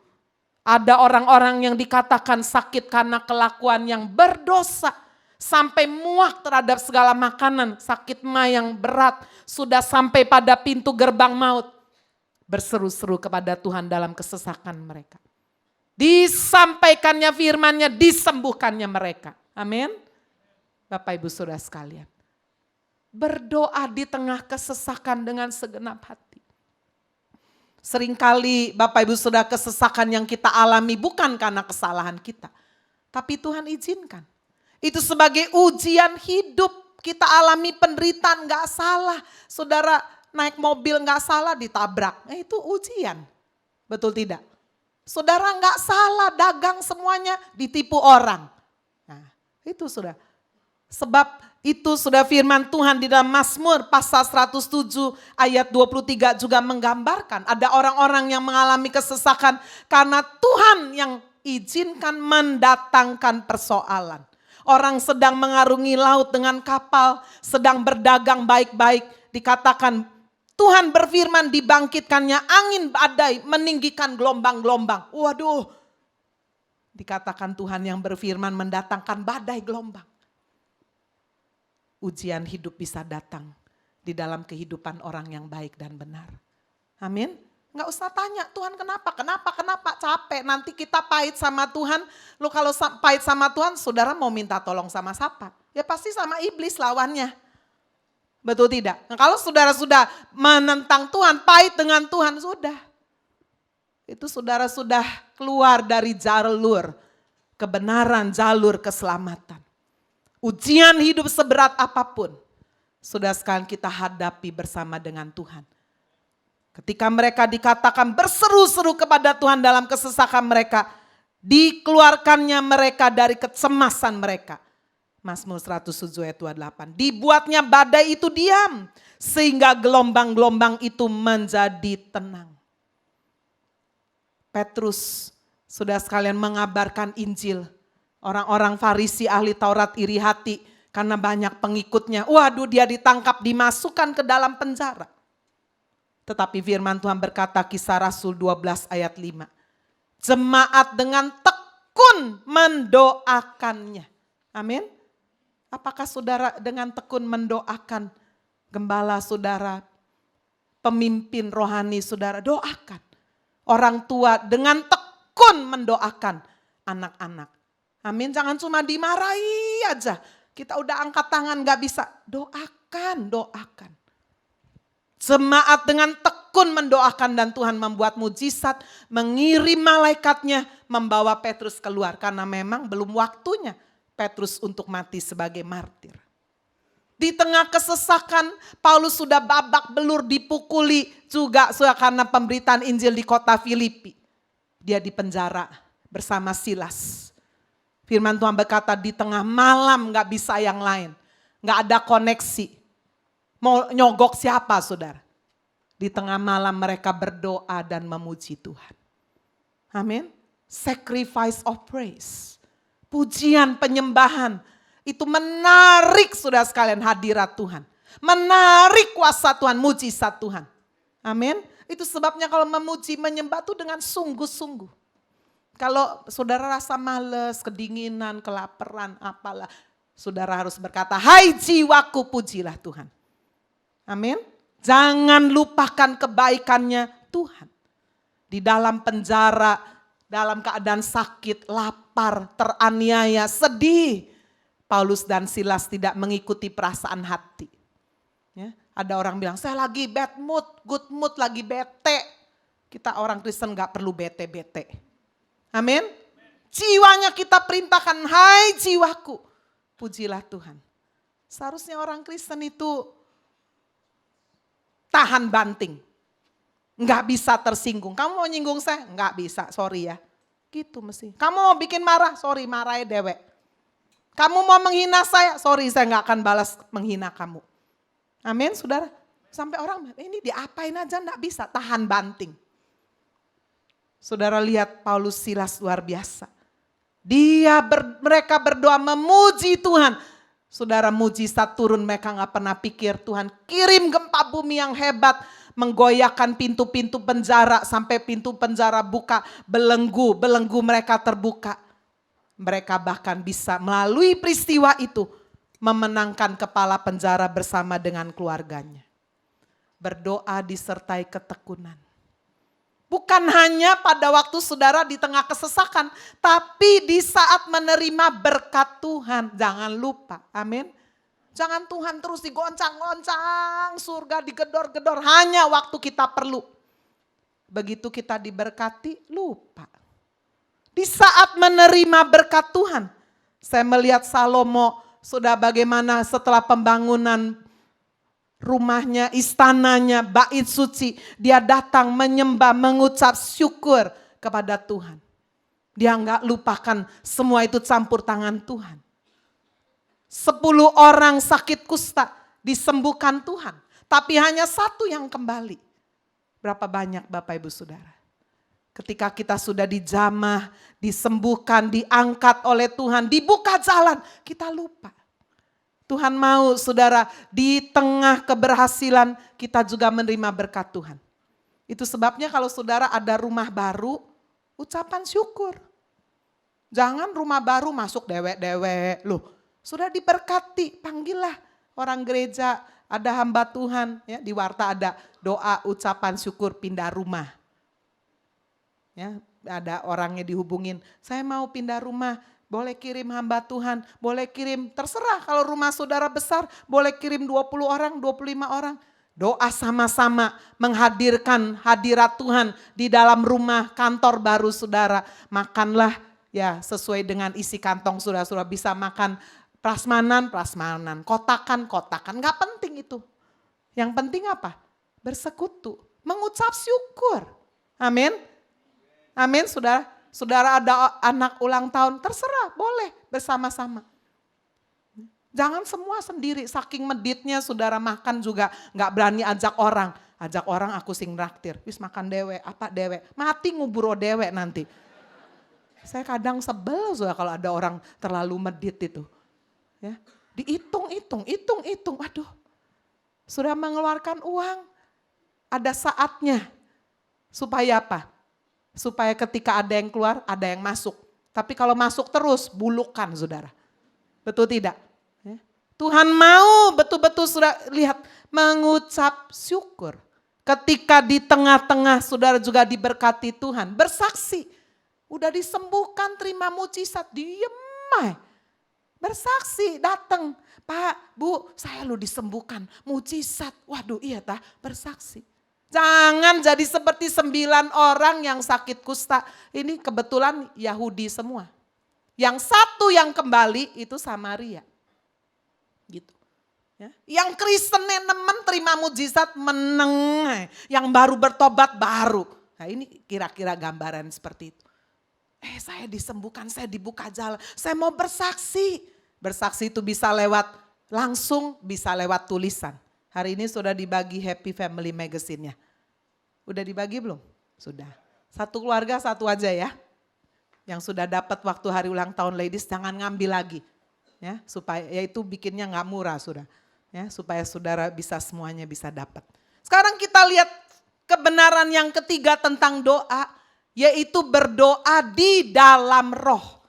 Ada orang-orang yang dikatakan sakit karena kelakuan yang berdosa. Sampai muak terhadap segala makanan, sakit mah yang berat. Sudah sampai pada pintu gerbang maut. Berseru-seru kepada Tuhan dalam kesesakan mereka. Disampaikannya firman-Nya, disembuhkannya mereka. Amin. Bapak Ibu Saudara sekalian. Berdoa di tengah kesesakan dengan segenap hati. Seringkali Bapak Ibu Saudara kesesakan yang kita alami bukan karena kesalahan kita. Tapi Tuhan izinkan. Itu sebagai ujian hidup. Kita alami penderitaan gak salah. Saudara naik mobil gak salah ditabrak. Itu ujian. Betul tidak? Saudara gak salah dagang semuanya ditipu orang. Itu sudah. Sebab itu sudah firman Tuhan di dalam Mazmur pasal 107 ayat 23 juga menggambarkan. Ada orang-orang yang mengalami kesesakan karena Tuhan yang izinkan mendatangkan persoalan. Orang sedang mengarungi laut dengan kapal, sedang berdagang baik-baik. Dikatakan Tuhan berfirman dibangkitkannya angin badai meninggikan gelombang-gelombang. Waduh. Dikatakan Tuhan yang berfirman mendatangkan badai gelombang. Ujian hidup bisa datang di dalam kehidupan orang yang baik dan benar. Amin. Nggak usah tanya Tuhan kenapa, capek. Nanti kita pahit sama Tuhan. Lu kalau pahit sama Tuhan, saudara mau minta tolong sama siapa? Ya pasti sama iblis lawannya. Betul tidak? Nah, kalau saudara sudah menentang Tuhan, pahit dengan Tuhan, sudah. Itu saudara sudah keluar dari jalur kebenaran, jalur keselamatan. Ujian hidup seberat apapun, sudah sekalian kita hadapi bersama dengan Tuhan. Ketika mereka dikatakan berseru-seru kepada Tuhan dalam kesesakan mereka, dikeluarkannya mereka dari kecemasan mereka. Mazmur 107 ayat 28. Dibuatnya badai itu diam, sehingga gelombang-gelombang itu menjadi tenang. Petrus, sudah sekalian mengabarkan Injil. Orang-orang Farisi ahli Taurat iri hati karena banyak pengikutnya. Waduh, dia ditangkap, dimasukkan ke dalam penjara. Tetapi firman Tuhan berkata Kisah Rasul 12 ayat 5. Jemaat dengan tekun mendoakannya. Amin. Apakah saudara dengan tekun mendoakan gembala saudara, pemimpin rohani saudara? Doakan. Orang tua dengan tekun mendoakan anak-anak. Amin, jangan cuma dimarahi aja. Kita udah angkat tangan gak bisa. Doakan. Jemaat dengan tekun tekun mendoakan dan Tuhan membuat mujizat, mengirim malaikatnya membawa Petrus keluar. Karena memang belum waktunya Petrus untuk mati sebagai martir. Di tengah kesesakan, Paulus sudah babak belur dipukuli juga karena pemberitaan Injil di kota Filipi. Dia dipenjara bersama Silas. Firman Tuhan berkata di tengah malam gak bisa yang lain. Gak ada koneksi. Mau nyogok siapa saudara? Di tengah malam mereka berdoa dan memuji Tuhan. Amin. Sacrifice of praise. Pujian, penyembahan. Itu menarik saudara sekalian hadirat Tuhan. Menarik kuasa Tuhan, mujizat Tuhan. Amin. Itu sebabnya kalau memuji, menyembah itu dengan sungguh-sungguh. Kalau saudara rasa males, kedinginan, kelaparan, apalah. Saudara harus berkata, hai jiwaku pujilah Tuhan. Amin. Jangan lupakan kebaikannya Tuhan. Di dalam penjara, dalam keadaan sakit, lapar, teraniaya, sedih. Paulus dan Silas tidak mengikuti perasaan hati. Ya, ada orang bilang, saya lagi bad mood, good mood, lagi bete. Kita orang Kristen gak perlu bete-bete. Amin. Jiwanya kita perintahkan, hai jiwaku, pujilah Tuhan. Seharusnya orang Kristen itu tahan banting. Nggak bisa tersinggung. Kamu mau nyinggung saya? Nggak bisa, sorry ya. Gitu mesti. Kamu mau bikin marah? Sorry, marahnya dewek. Kamu mau menghina saya? Sorry, saya nggak akan balas menghina kamu. Amin, saudara. Sampai orang, ini diapain aja nggak bisa, tahan banting. Saudara lihat Paulus Silas luar biasa. Mereka berdoa memuji Tuhan. Saudara, mujizat turun, mereka gak pernah pikir Tuhan kirim gempa bumi yang hebat. Menggoyahkan pintu-pintu penjara sampai pintu penjara buka. Belenggu mereka terbuka. Mereka bahkan bisa melalui peristiwa itu memenangkan kepala penjara bersama dengan keluarganya. Berdoa disertai ketekunan. Bukan hanya pada waktu saudara di tengah kesesakan, tapi di saat menerima berkat Tuhan. Jangan lupa, amin. Jangan Tuhan terus digoncang-goncang, surga digedor-gedor hanya waktu kita perlu. Begitu kita diberkati, lupa. Di saat menerima berkat Tuhan, saya melihat Salomo sudah bagaimana setelah pembangunan rumahnya, istananya, bait suci. Dia datang menyembah, mengucap syukur kepada Tuhan. Dia enggak lupakan semua itu campur tangan Tuhan. 10 orang sakit kusta disembuhkan Tuhan. Tapi hanya 1 yang kembali. Berapa banyak Bapak Ibu Saudara? Ketika kita sudah dijamah, disembuhkan, diangkat oleh Tuhan, dibuka jalan, kita lupa. Tuhan mau saudara di tengah keberhasilan kita juga menerima berkat Tuhan. Itu sebabnya kalau saudara ada rumah baru, ucapan syukur. Jangan rumah baru masuk dewek-dewek. Loh, sudah diberkati, panggillah orang gereja, ada hamba Tuhan. Ya, di warta ada doa ucapan syukur pindah rumah. Ya, ada orangnya dihubungin, saya mau pindah rumah. Boleh kirim hamba Tuhan, boleh kirim, terserah kalau rumah saudara besar, boleh kirim 20 orang, 25 orang. Doa sama-sama menghadirkan hadirat Tuhan di dalam rumah kantor baru saudara. Makanlah ya sesuai dengan isi kantong saudara bisa makan prasmanan, kotakan, gak penting itu. Yang penting apa? Bersekutu, mengucap syukur. Amin. Amin saudara. Saudara ada anak ulang tahun, terserah, boleh bersama-sama. Jangan semua sendiri, saking meditnya saudara makan juga gak berani ajak orang. Ajak orang aku sing traktir, wis makan dewek, apa dewek, mati ngubur dewek nanti. Saya kadang sebel saudara kalau ada orang terlalu medit itu. Ya, dihitung-hitung, aduh. Sudah mengeluarkan uang, ada saatnya. Supaya apa? Supaya ketika ada yang keluar, ada yang masuk. Tapi kalau masuk terus, bulukan saudara. Betul tidak? Tuhan mau betul-betul sudah lihat, mengucap syukur. Ketika di tengah-tengah saudara juga diberkati Tuhan, bersaksi. Udah disembuhkan, terima mujizat, diem. Bersaksi, datang. Pak, Bu, saya lo disembuhkan, mujizat. Waduh iya tah, bersaksi. Jangan jadi seperti 9 orang yang sakit kusta. Ini kebetulan Yahudi semua. Yang satu yang kembali itu Samaria. Gitu. Ya. Yang Kristennya nemen terima mujizat meneng. Yang baru bertobat baru. Nah ini kira-kira gambaran seperti itu. Saya disembuhkan, saya dibuka jalan. Saya mau bersaksi. Bersaksi itu bisa lewat langsung, bisa lewat tulisan. Hari ini sudah dibagi Happy Family Magazine-nya. Udah dibagi belum? Sudah. Satu keluarga satu aja ya. Yang sudah dapat waktu hari ulang tahun ladies jangan ngambil lagi. Ya, supaya itu bikinnya nggak murah sudah. Ya, supaya saudara bisa semuanya bisa dapat. Sekarang kita lihat kebenaran yang ketiga tentang doa, yaitu berdoa di dalam roh.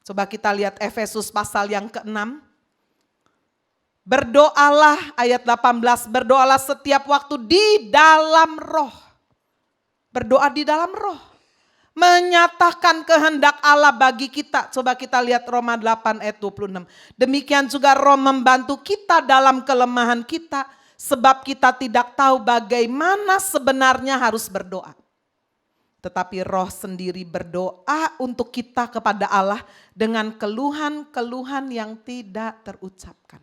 Coba kita lihat Efesus pasal yang ke-6. Berdoalah ayat 18, berdoalah setiap waktu di dalam roh. Berdoa di dalam roh. Menyatakan kehendak Allah bagi kita. Coba kita lihat Roma 8 ayat 26. Demikian juga roh membantu kita dalam kelemahan kita. Sebab kita tidak tahu bagaimana sebenarnya harus berdoa. Tetapi roh sendiri berdoa untuk kita kepada Allah dengan keluhan-keluhan yang tidak terucapkan.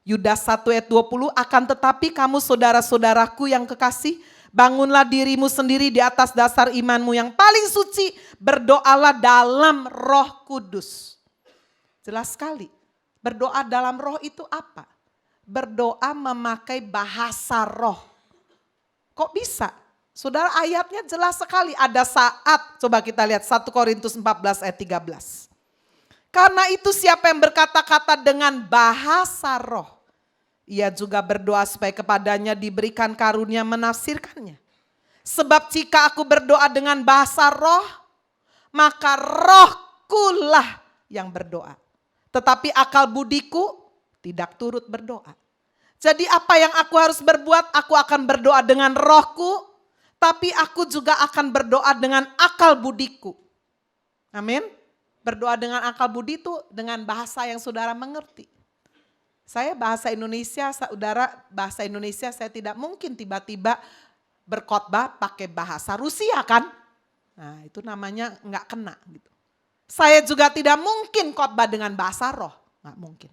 Yudas 1 ayat 20, akan tetapi kamu saudara-saudaraku yang kekasih, bangunlah dirimu sendiri di atas dasar imanmu yang paling suci. Berdoalah dalam Roh Kudus. Jelas sekali. Berdoa dalam roh itu apa? Berdoa memakai bahasa roh. Kok bisa? Saudara ayatnya jelas sekali. Ada saat, coba kita lihat 1 Korintus 14 ayat 13. Karena itu siapa yang berkata-kata dengan bahasa roh, ia juga berdoa supaya kepadanya diberikan karunia menafsirkannya. Sebab jika aku berdoa dengan bahasa roh, maka rohkulah yang berdoa. Tetapi akal budiku tidak turut berdoa. Jadi apa yang aku harus berbuat? Aku akan berdoa dengan rohku, tapi aku juga akan berdoa dengan akal budiku. Amin. Berdoa dengan akal budi itu dengan bahasa yang saudara mengerti. Saya bahasa Indonesia, saudara bahasa Indonesia saya tidak mungkin tiba-tiba berkhotbah pakai bahasa Rusia kan. Nah itu namanya nggak kena gitu. Saya juga tidak mungkin khotbah dengan bahasa roh, nggak mungkin.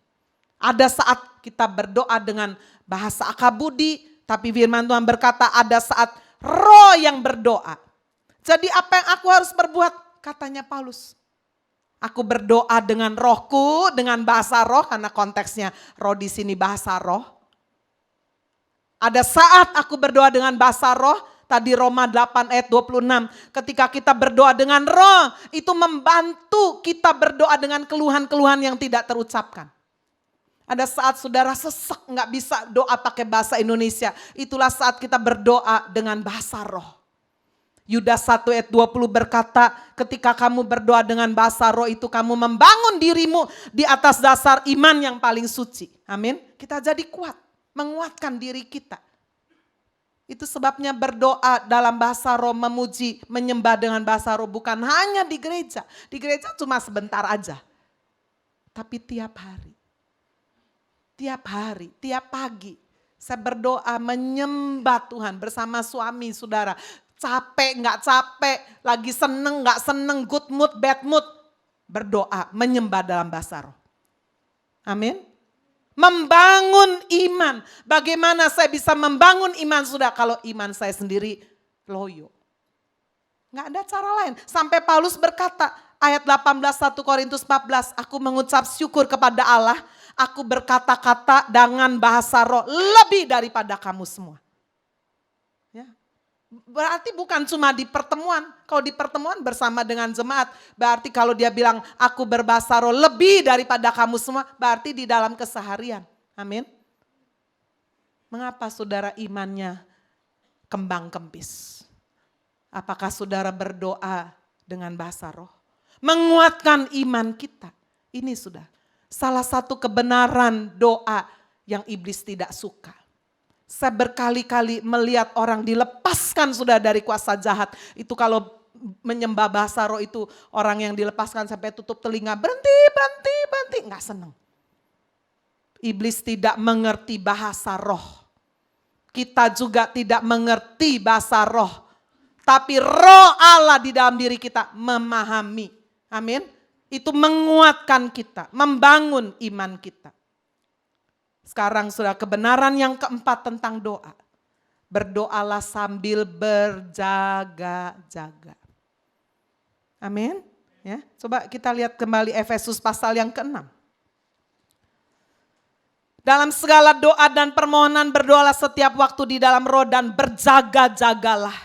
Ada saat kita berdoa dengan bahasa akabudi, tapi firman Tuhan berkata ada saat roh yang berdoa. Jadi apa yang aku harus berbuat? Katanya Paulus. Aku berdoa dengan rohku, dengan bahasa roh, karena konteksnya roh di sini bahasa roh. Ada saat aku berdoa dengan bahasa roh, tadi Roma 8 ayat 26. Ketika kita berdoa dengan roh, itu membantu kita berdoa dengan keluhan-keluhan yang tidak terucapkan. Ada saat saudara sesek nggak bisa doa pakai bahasa Indonesia. Itulah saat kita berdoa dengan bahasa roh. Yudas 1 ayat 20 berkata, ketika kamu berdoa dengan bahasa roh itu kamu membangun dirimu di atas dasar iman yang paling suci. Amin. Kita jadi kuat, menguatkan diri kita. Itu sebabnya berdoa dalam bahasa roh, memuji, menyembah dengan bahasa roh bukan hanya di gereja. Di gereja cuma sebentar aja. Tapi tiap hari. Tiap hari, tiap pagi. Saya berdoa menyembah Tuhan bersama suami saudara. Capek, nggak capek, lagi seneng, nggak seneng, good mood, bad mood. Berdoa, menyembah dalam bahasa roh. Amin. Membangun iman. Bagaimana saya bisa membangun iman sudah kalau iman saya sendiri loyo. Nggak ada cara lain. Sampai Paulus berkata, ayat 18 1 Korintus 14, aku mengucap syukur kepada Allah. Aku berkata-kata dengan bahasa roh lebih daripada kamu semua. Berarti bukan cuma di pertemuan. Kalau di pertemuan bersama dengan jemaat. Berarti kalau dia bilang aku berbahasa roh lebih daripada kamu semua. Berarti di dalam keseharian. Amin. Mengapa saudara imannya kembang kempis? Apakah saudara berdoa dengan bahasa roh? Menguatkan iman kita. Ini sudah salah satu kebenaran doa yang iblis tidak suka. Saya berkali-kali melihat orang dilepaskan sudah dari kuasa jahat. Itu kalau menyembah bahasa roh itu orang yang dilepaskan sampai tutup telinga. Berhenti, berhenti, berhenti. Nggak senang. Iblis tidak mengerti bahasa roh. kita juga tidak mengerti bahasa roh. Tapi roh Allah di dalam diri kita memahami. Amin. Itu menguatkan kita, membangun iman kita. Sekarang sudah kebenaran yang keempat tentang doa. Berdoalah sambil berjaga-jaga. Amin. Ya, coba kita lihat kembali Efesus pasal yang ke-6. Dalam segala doa dan permohonan berdoalah setiap waktu di dalam roh dan berjaga-jagalah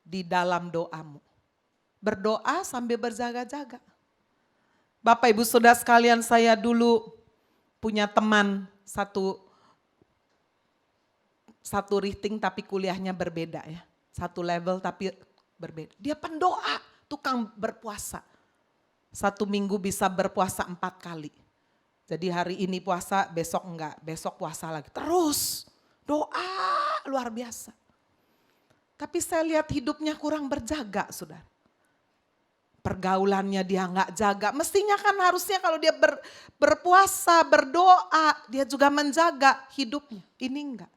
di dalam doamu. Berdoa sambil berjaga-jaga. Bapak Ibu Saudara sekalian, saya dulu punya teman satu rating tapi kuliahnya berbeda ya. Satu level tapi berbeda. Dia pendoa, tukang berpuasa. 1 minggu bisa berpuasa 4 kali. Jadi hari ini puasa, besok enggak, besok puasa lagi. Terus doa luar biasa. Tapi saya lihat hidupnya kurang berjaga, saudara. Pergaulannya dia enggak jaga. Mestinya kan harusnya kalau dia berpuasa, berdoa, dia juga menjaga hidupnya. Ini enggak.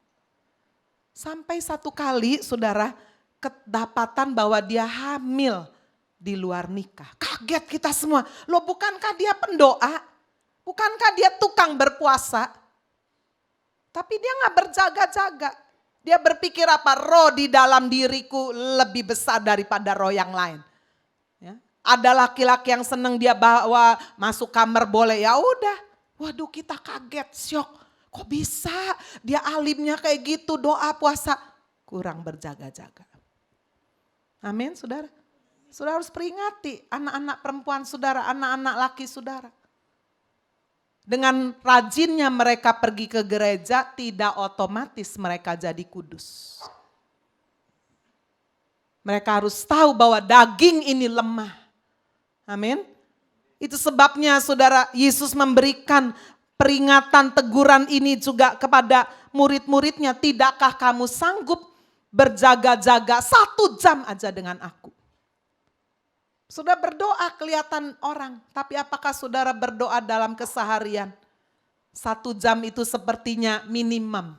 Sampai 1 kali, saudara, kedapatan bahwa dia hamil di luar nikah. Kaget kita semua. Loh, bukankah dia pendoa? Bukankah dia tukang berpuasa? Tapi dia enggak berjaga-jaga. Dia berpikir apa? Roh di dalam diriku lebih besar daripada roh yang lain. Ya. Ada laki-laki yang senang dia bawa masuk kamar boleh, ya udah. Waduh, kita kaget, syok. Kok bisa dia alimnya kayak gitu, doa puasa. Kurang berjaga-jaga. Amin, saudara. Saudara harus peringati anak-anak perempuan saudara, anak-anak laki saudara. Dengan rajinnya mereka pergi ke gereja, tidak otomatis mereka jadi kudus. Mereka harus tahu bahwa daging ini lemah. Amin. Itu sebabnya saudara, Yesus memberikan peringatan teguran ini juga kepada murid-muridnya. Tidakkah kamu sanggup berjaga-jaga 1 jam aja dengan aku? Sudah berdoa kelihatan orang, tapi apakah saudara berdoa dalam keseharian? 1 jam itu sepertinya minimum.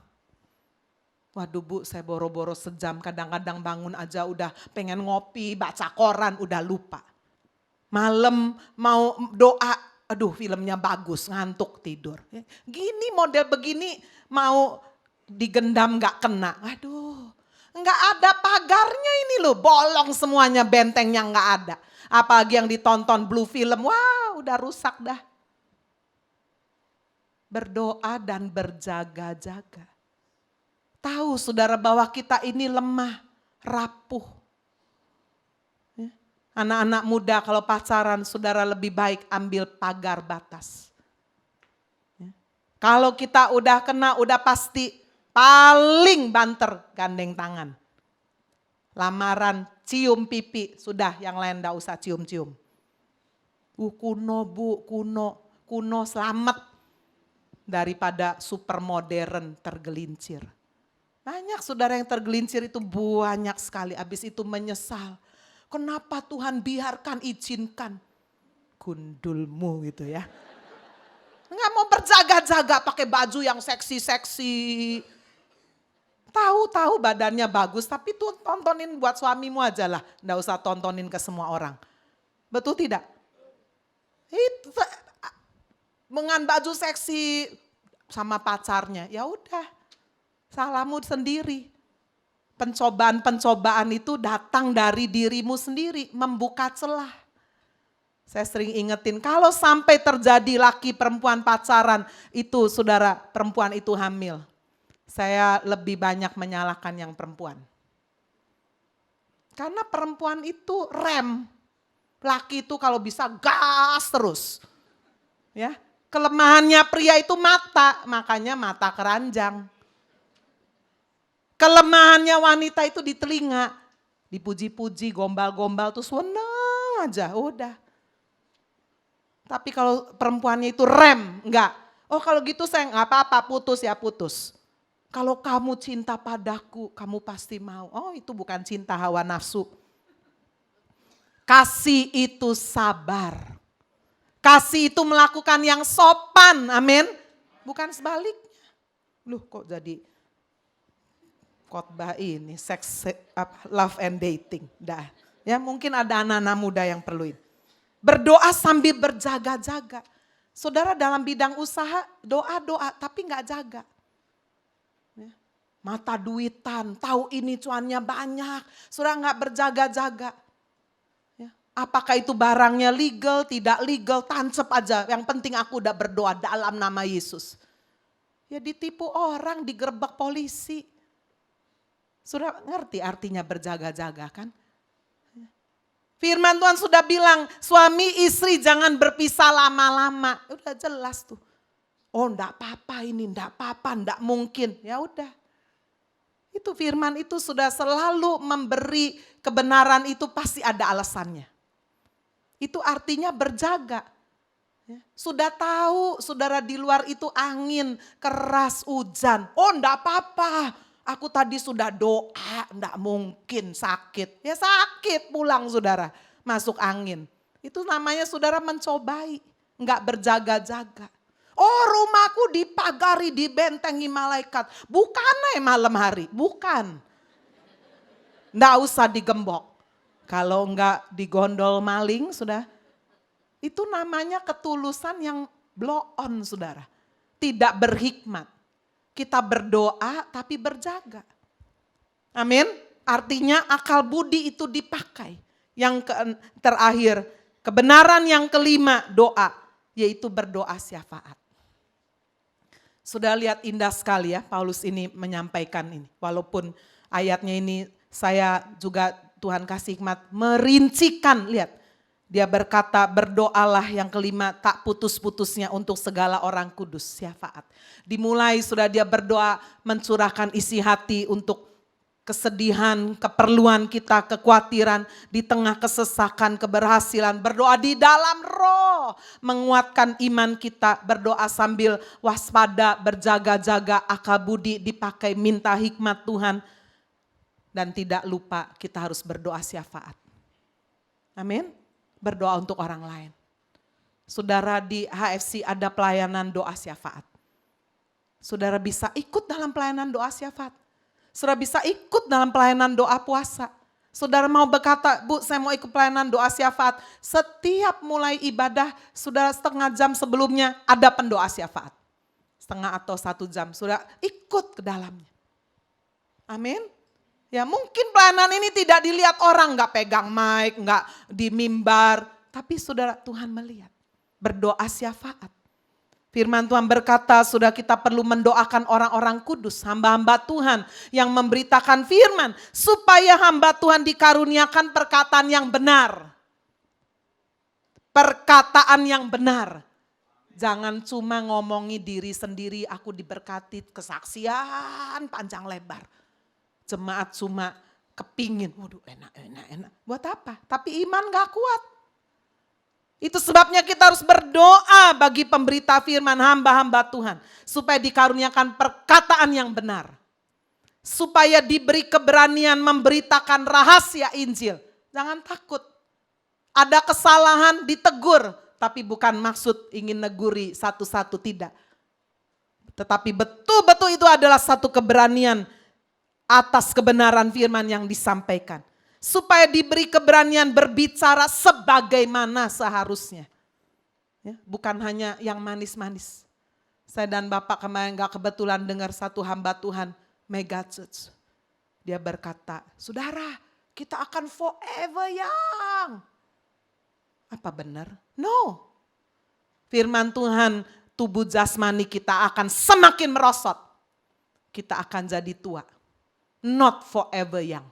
Waduh Bu, saya boro-boro sejam, kadang-kadang bangun aja udah pengen ngopi, baca koran, udah lupa. Malam mau doa, aduh filmnya bagus, ngantuk tidur. Gini model begini mau digendam gak kena, aduh. Gak ada pagarnya ini loh, bolong semuanya, bentengnya gak ada. Apalagi yang ditonton blue film, wah udah rusak dah. Berdoa dan berjaga-jaga. Tahu saudara bahwa kita ini lemah, rapuh. Anak-anak muda kalau pacaran saudara lebih baik ambil pagar batas. Kalau kita udah kena udah pasti paling banter gandeng tangan. Lamaran, cium pipi, sudah yang lain enggak usah cium-cium. Kuno Bu, kuno selamat daripada super modern tergelincir. Banyak saudara yang tergelincir itu banyak sekali, habis itu menyesal. Kenapa Tuhan biarkan, izinkan? Gundulmu gitu ya. Enggak mau berjaga-jaga pakai baju yang seksi-seksi. Tahu badannya bagus, tapi tuh tontonin buat suamimu aja lah. Nggak usah tontonin ke semua orang. Betul tidak? Itu dengan baju seksi sama pacarnya, ya udah. Salahmu sendiri. Pencobaan-pencobaan itu datang dari dirimu sendiri, membuka celah. Saya sering ingetin, kalau sampai terjadi laki perempuan pacaran, itu saudara perempuan itu hamil. Saya lebih banyak menyalahkan yang perempuan. Karena perempuan itu rem. Laki itu kalau bisa gas terus. Ya, kelemahannya pria itu mata, makanya mata keranjang. Kelemahannya wanita itu di telinga. Dipuji-puji, gombal-gombal tuh seneng aja, udah. Tapi kalau perempuannya itu rem, enggak. Oh kalau gitu saya enggak apa-apa, putus ya putus. Kalau kamu cinta padaku, kamu pasti mau. Oh itu bukan cinta hawa nafsu. Kasih itu sabar. Kasih itu melakukan yang sopan, amin. Bukan sebaliknya. Loh kok jadi. khotbah ini, love and dating. Dah. Ya mungkin ada anak-anak muda yang perluin. Berdoa sambil berjaga-jaga. Saudara dalam bidang usaha doa-doa tapi nggak jaga. Ya. Mata duitan, tahu ini cuannya banyak, saudara nggak berjaga-jaga. Ya. Apakah itu barangnya legal, tidak legal, tancap aja. Yang penting aku udah berdoa dalam nama Yesus. Ya ditipu orang, digerebek polisi. Saudara ngerti artinya berjaga-jaga kan? Firman Tuhan sudah bilang, suami istri jangan berpisah lama-lama. Udah jelas tuh. Oh enggak apa-apa ini, enggak apa-apa, enggak mungkin. Ya udah. Itu firman itu sudah selalu memberi kebenaran itu pasti ada alasannya. Itu artinya berjaga. Ya. Sudah tahu saudara di luar itu angin, keras, hujan. Oh enggak apa-apa. Aku tadi sudah doa, enggak mungkin sakit. Ya sakit pulang saudara, masuk angin. Itu namanya saudara mencobai, enggak berjaga-jaga. Oh rumahku dipagari, dibentengi malaikat. Bukan malam hari, bukan. Enggak usah digembok. Kalau enggak digondol maling sudah. Itu namanya ketulusan yang blow on saudara. Tidak berhikmat. Kita berdoa tapi berjaga. Amin. Artinya akal budi itu dipakai. Yang terakhir, kebenaran yang kelima doa. Yaitu berdoa syafaat. Sudah lihat indah sekali ya Paulus ini menyampaikan ini. Walaupun ayatnya ini saya juga Tuhan kasih hikmat merincikan. Lihat. Dia berkata berdoalah yang kelima tak putus-putusnya untuk segala orang kudus, syafaat. Dimulai sudah dia berdoa mencurahkan isi hati untuk kesedihan, keperluan kita, kekhawatiran di tengah kesesakan, keberhasilan. Berdoa di dalam roh, menguatkan iman kita, berdoa sambil waspada, berjaga-jaga, akal budi dipakai, minta hikmat Tuhan. Dan tidak lupa kita harus berdoa syafaat. Amin. Berdoa untuk orang lain. Saudara di HFC ada pelayanan doa syafaat. Saudara bisa ikut dalam pelayanan doa syafaat. Saudara bisa ikut dalam pelayanan doa puasa. Saudara mau berkata, Bu saya mau ikut pelayanan doa syafaat. Setiap mulai ibadah, saudara setengah jam sebelumnya ada pendoa syafaat. Setengah atau 1 jam, saudara ikut ke dalamnya. Amin. Ya mungkin pelayanan ini tidak dilihat orang, gak pegang mic, gak di mimbar. Tapi saudara Tuhan melihat, berdoa syafaat. Firman Tuhan berkata sudah kita perlu mendoakan orang-orang kudus, hamba-hamba Tuhan yang memberitakan firman. Supaya hamba Tuhan dikaruniakan perkataan yang benar. Perkataan yang benar. Jangan cuma ngomongi diri sendiri, aku diberkati kesaksian panjang lebar. Jemaat cuma kepingin, waduh enak. Buat apa? Tapi iman gak kuat. Itu sebabnya kita harus berdoa bagi pemberita firman hamba-hamba Tuhan. Supaya dikaruniakan perkataan yang benar. Supaya diberi keberanian memberitakan rahasia Injil. Jangan takut. Ada kesalahan ditegur. Tapi bukan maksud ingin neguri satu-satu, tidak. Tetapi betul-betul itu adalah satu keberanian atas kebenaran firman yang disampaikan. Supaya diberi keberanian berbicara sebagaimana seharusnya. Ya, bukan hanya yang manis-manis. Saya dan Bapak kemarin gak kebetulan dengar satu hamba Tuhan, mega church. Dia berkata, saudara kita akan forever young. Apa benar? No. Firman Tuhan, tubuh jasmani kita akan semakin merosot. Kita akan jadi tua. Not forever young.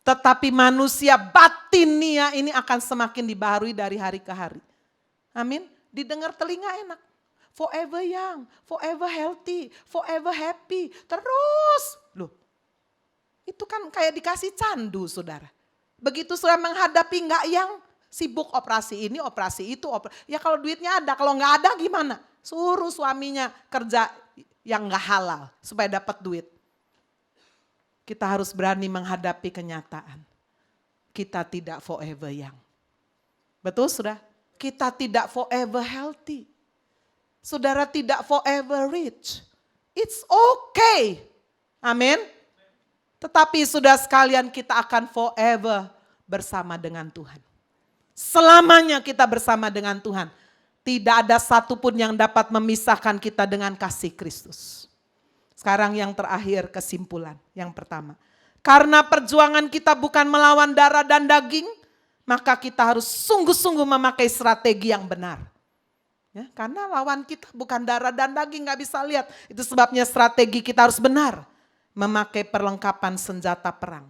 Tetapi manusia batinia ini akan semakin dibaharui dari hari ke hari. Amin. Didengar telinga enak. Forever young, forever healthy, forever happy. Terus. Loh, itu kan kayak dikasih candu saudara. Begitu saudara menghadapi nggak yang sibuk operasi ini, operasi itu. Ya kalau duitnya ada, kalau nggak ada gimana? Suruh suaminya kerja yang nggak halal supaya dapat duit. Kita harus berani menghadapi kenyataan. Kita tidak forever young. Betul saudara? Kita tidak forever healthy. Saudara tidak forever rich. It's okay. Amin. Tetapi sudah sekalian, kita akan forever bersama dengan Tuhan. Selamanya kita bersama dengan Tuhan. Tidak ada satupun yang dapat memisahkan kita dengan kasih Kristus. Sekarang yang terakhir, kesimpulan. Yang pertama, karena perjuangan kita bukan melawan darah dan daging, maka kita harus sungguh-sungguh memakai strategi yang benar. Ya, karena lawan kita bukan darah dan daging, gak bisa lihat. Itu sebabnya strategi kita harus benar. Memakai perlengkapan senjata perang.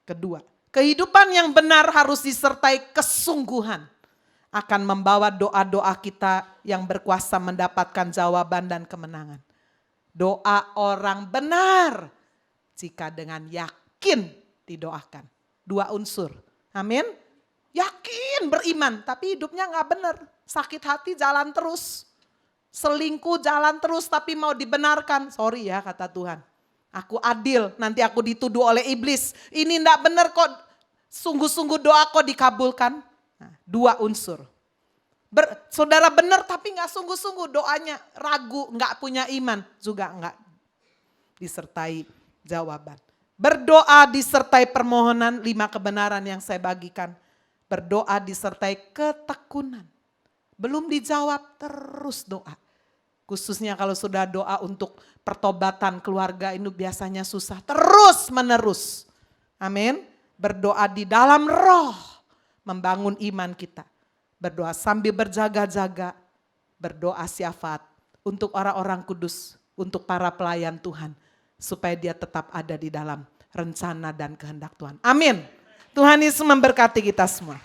Kedua, kehidupan yang benar harus disertai kesungguhan. Akan membawa doa-doa kita yang berkuasa mendapatkan jawaban dan kemenangan. Doa orang benar jika dengan yakin didoakan. 2 unsur. Amin. Yakin beriman, tapi hidupnya gak benar. Sakit hati jalan terus. Selingkuh jalan terus tapi mau dibenarkan. Sorry ya kata Tuhan. Aku adil, nanti aku dituduh oleh iblis. Ini enggak benar kok, sungguh-sungguh doa kok dikabulkan. Nah, 2 unsur. Saudara benar tapi enggak sungguh-sungguh doanya, ragu, enggak punya iman. Juga enggak disertai jawaban. Berdoa disertai permohonan, 5 kebenaran yang saya bagikan. Berdoa disertai ketekunan. Belum dijawab, terus doa. Khususnya kalau sudah doa untuk pertobatan keluarga ini biasanya susah. Terus menerus. Amin. Berdoa di dalam roh. Membangun iman kita. Berdoa sambil berjaga-jaga. Berdoa syafaat. Untuk orang-orang kudus. Untuk para pelayan Tuhan. Supaya dia tetap ada di dalam rencana dan kehendak Tuhan. Amin. Tuhan Yesus memberkati kita semua.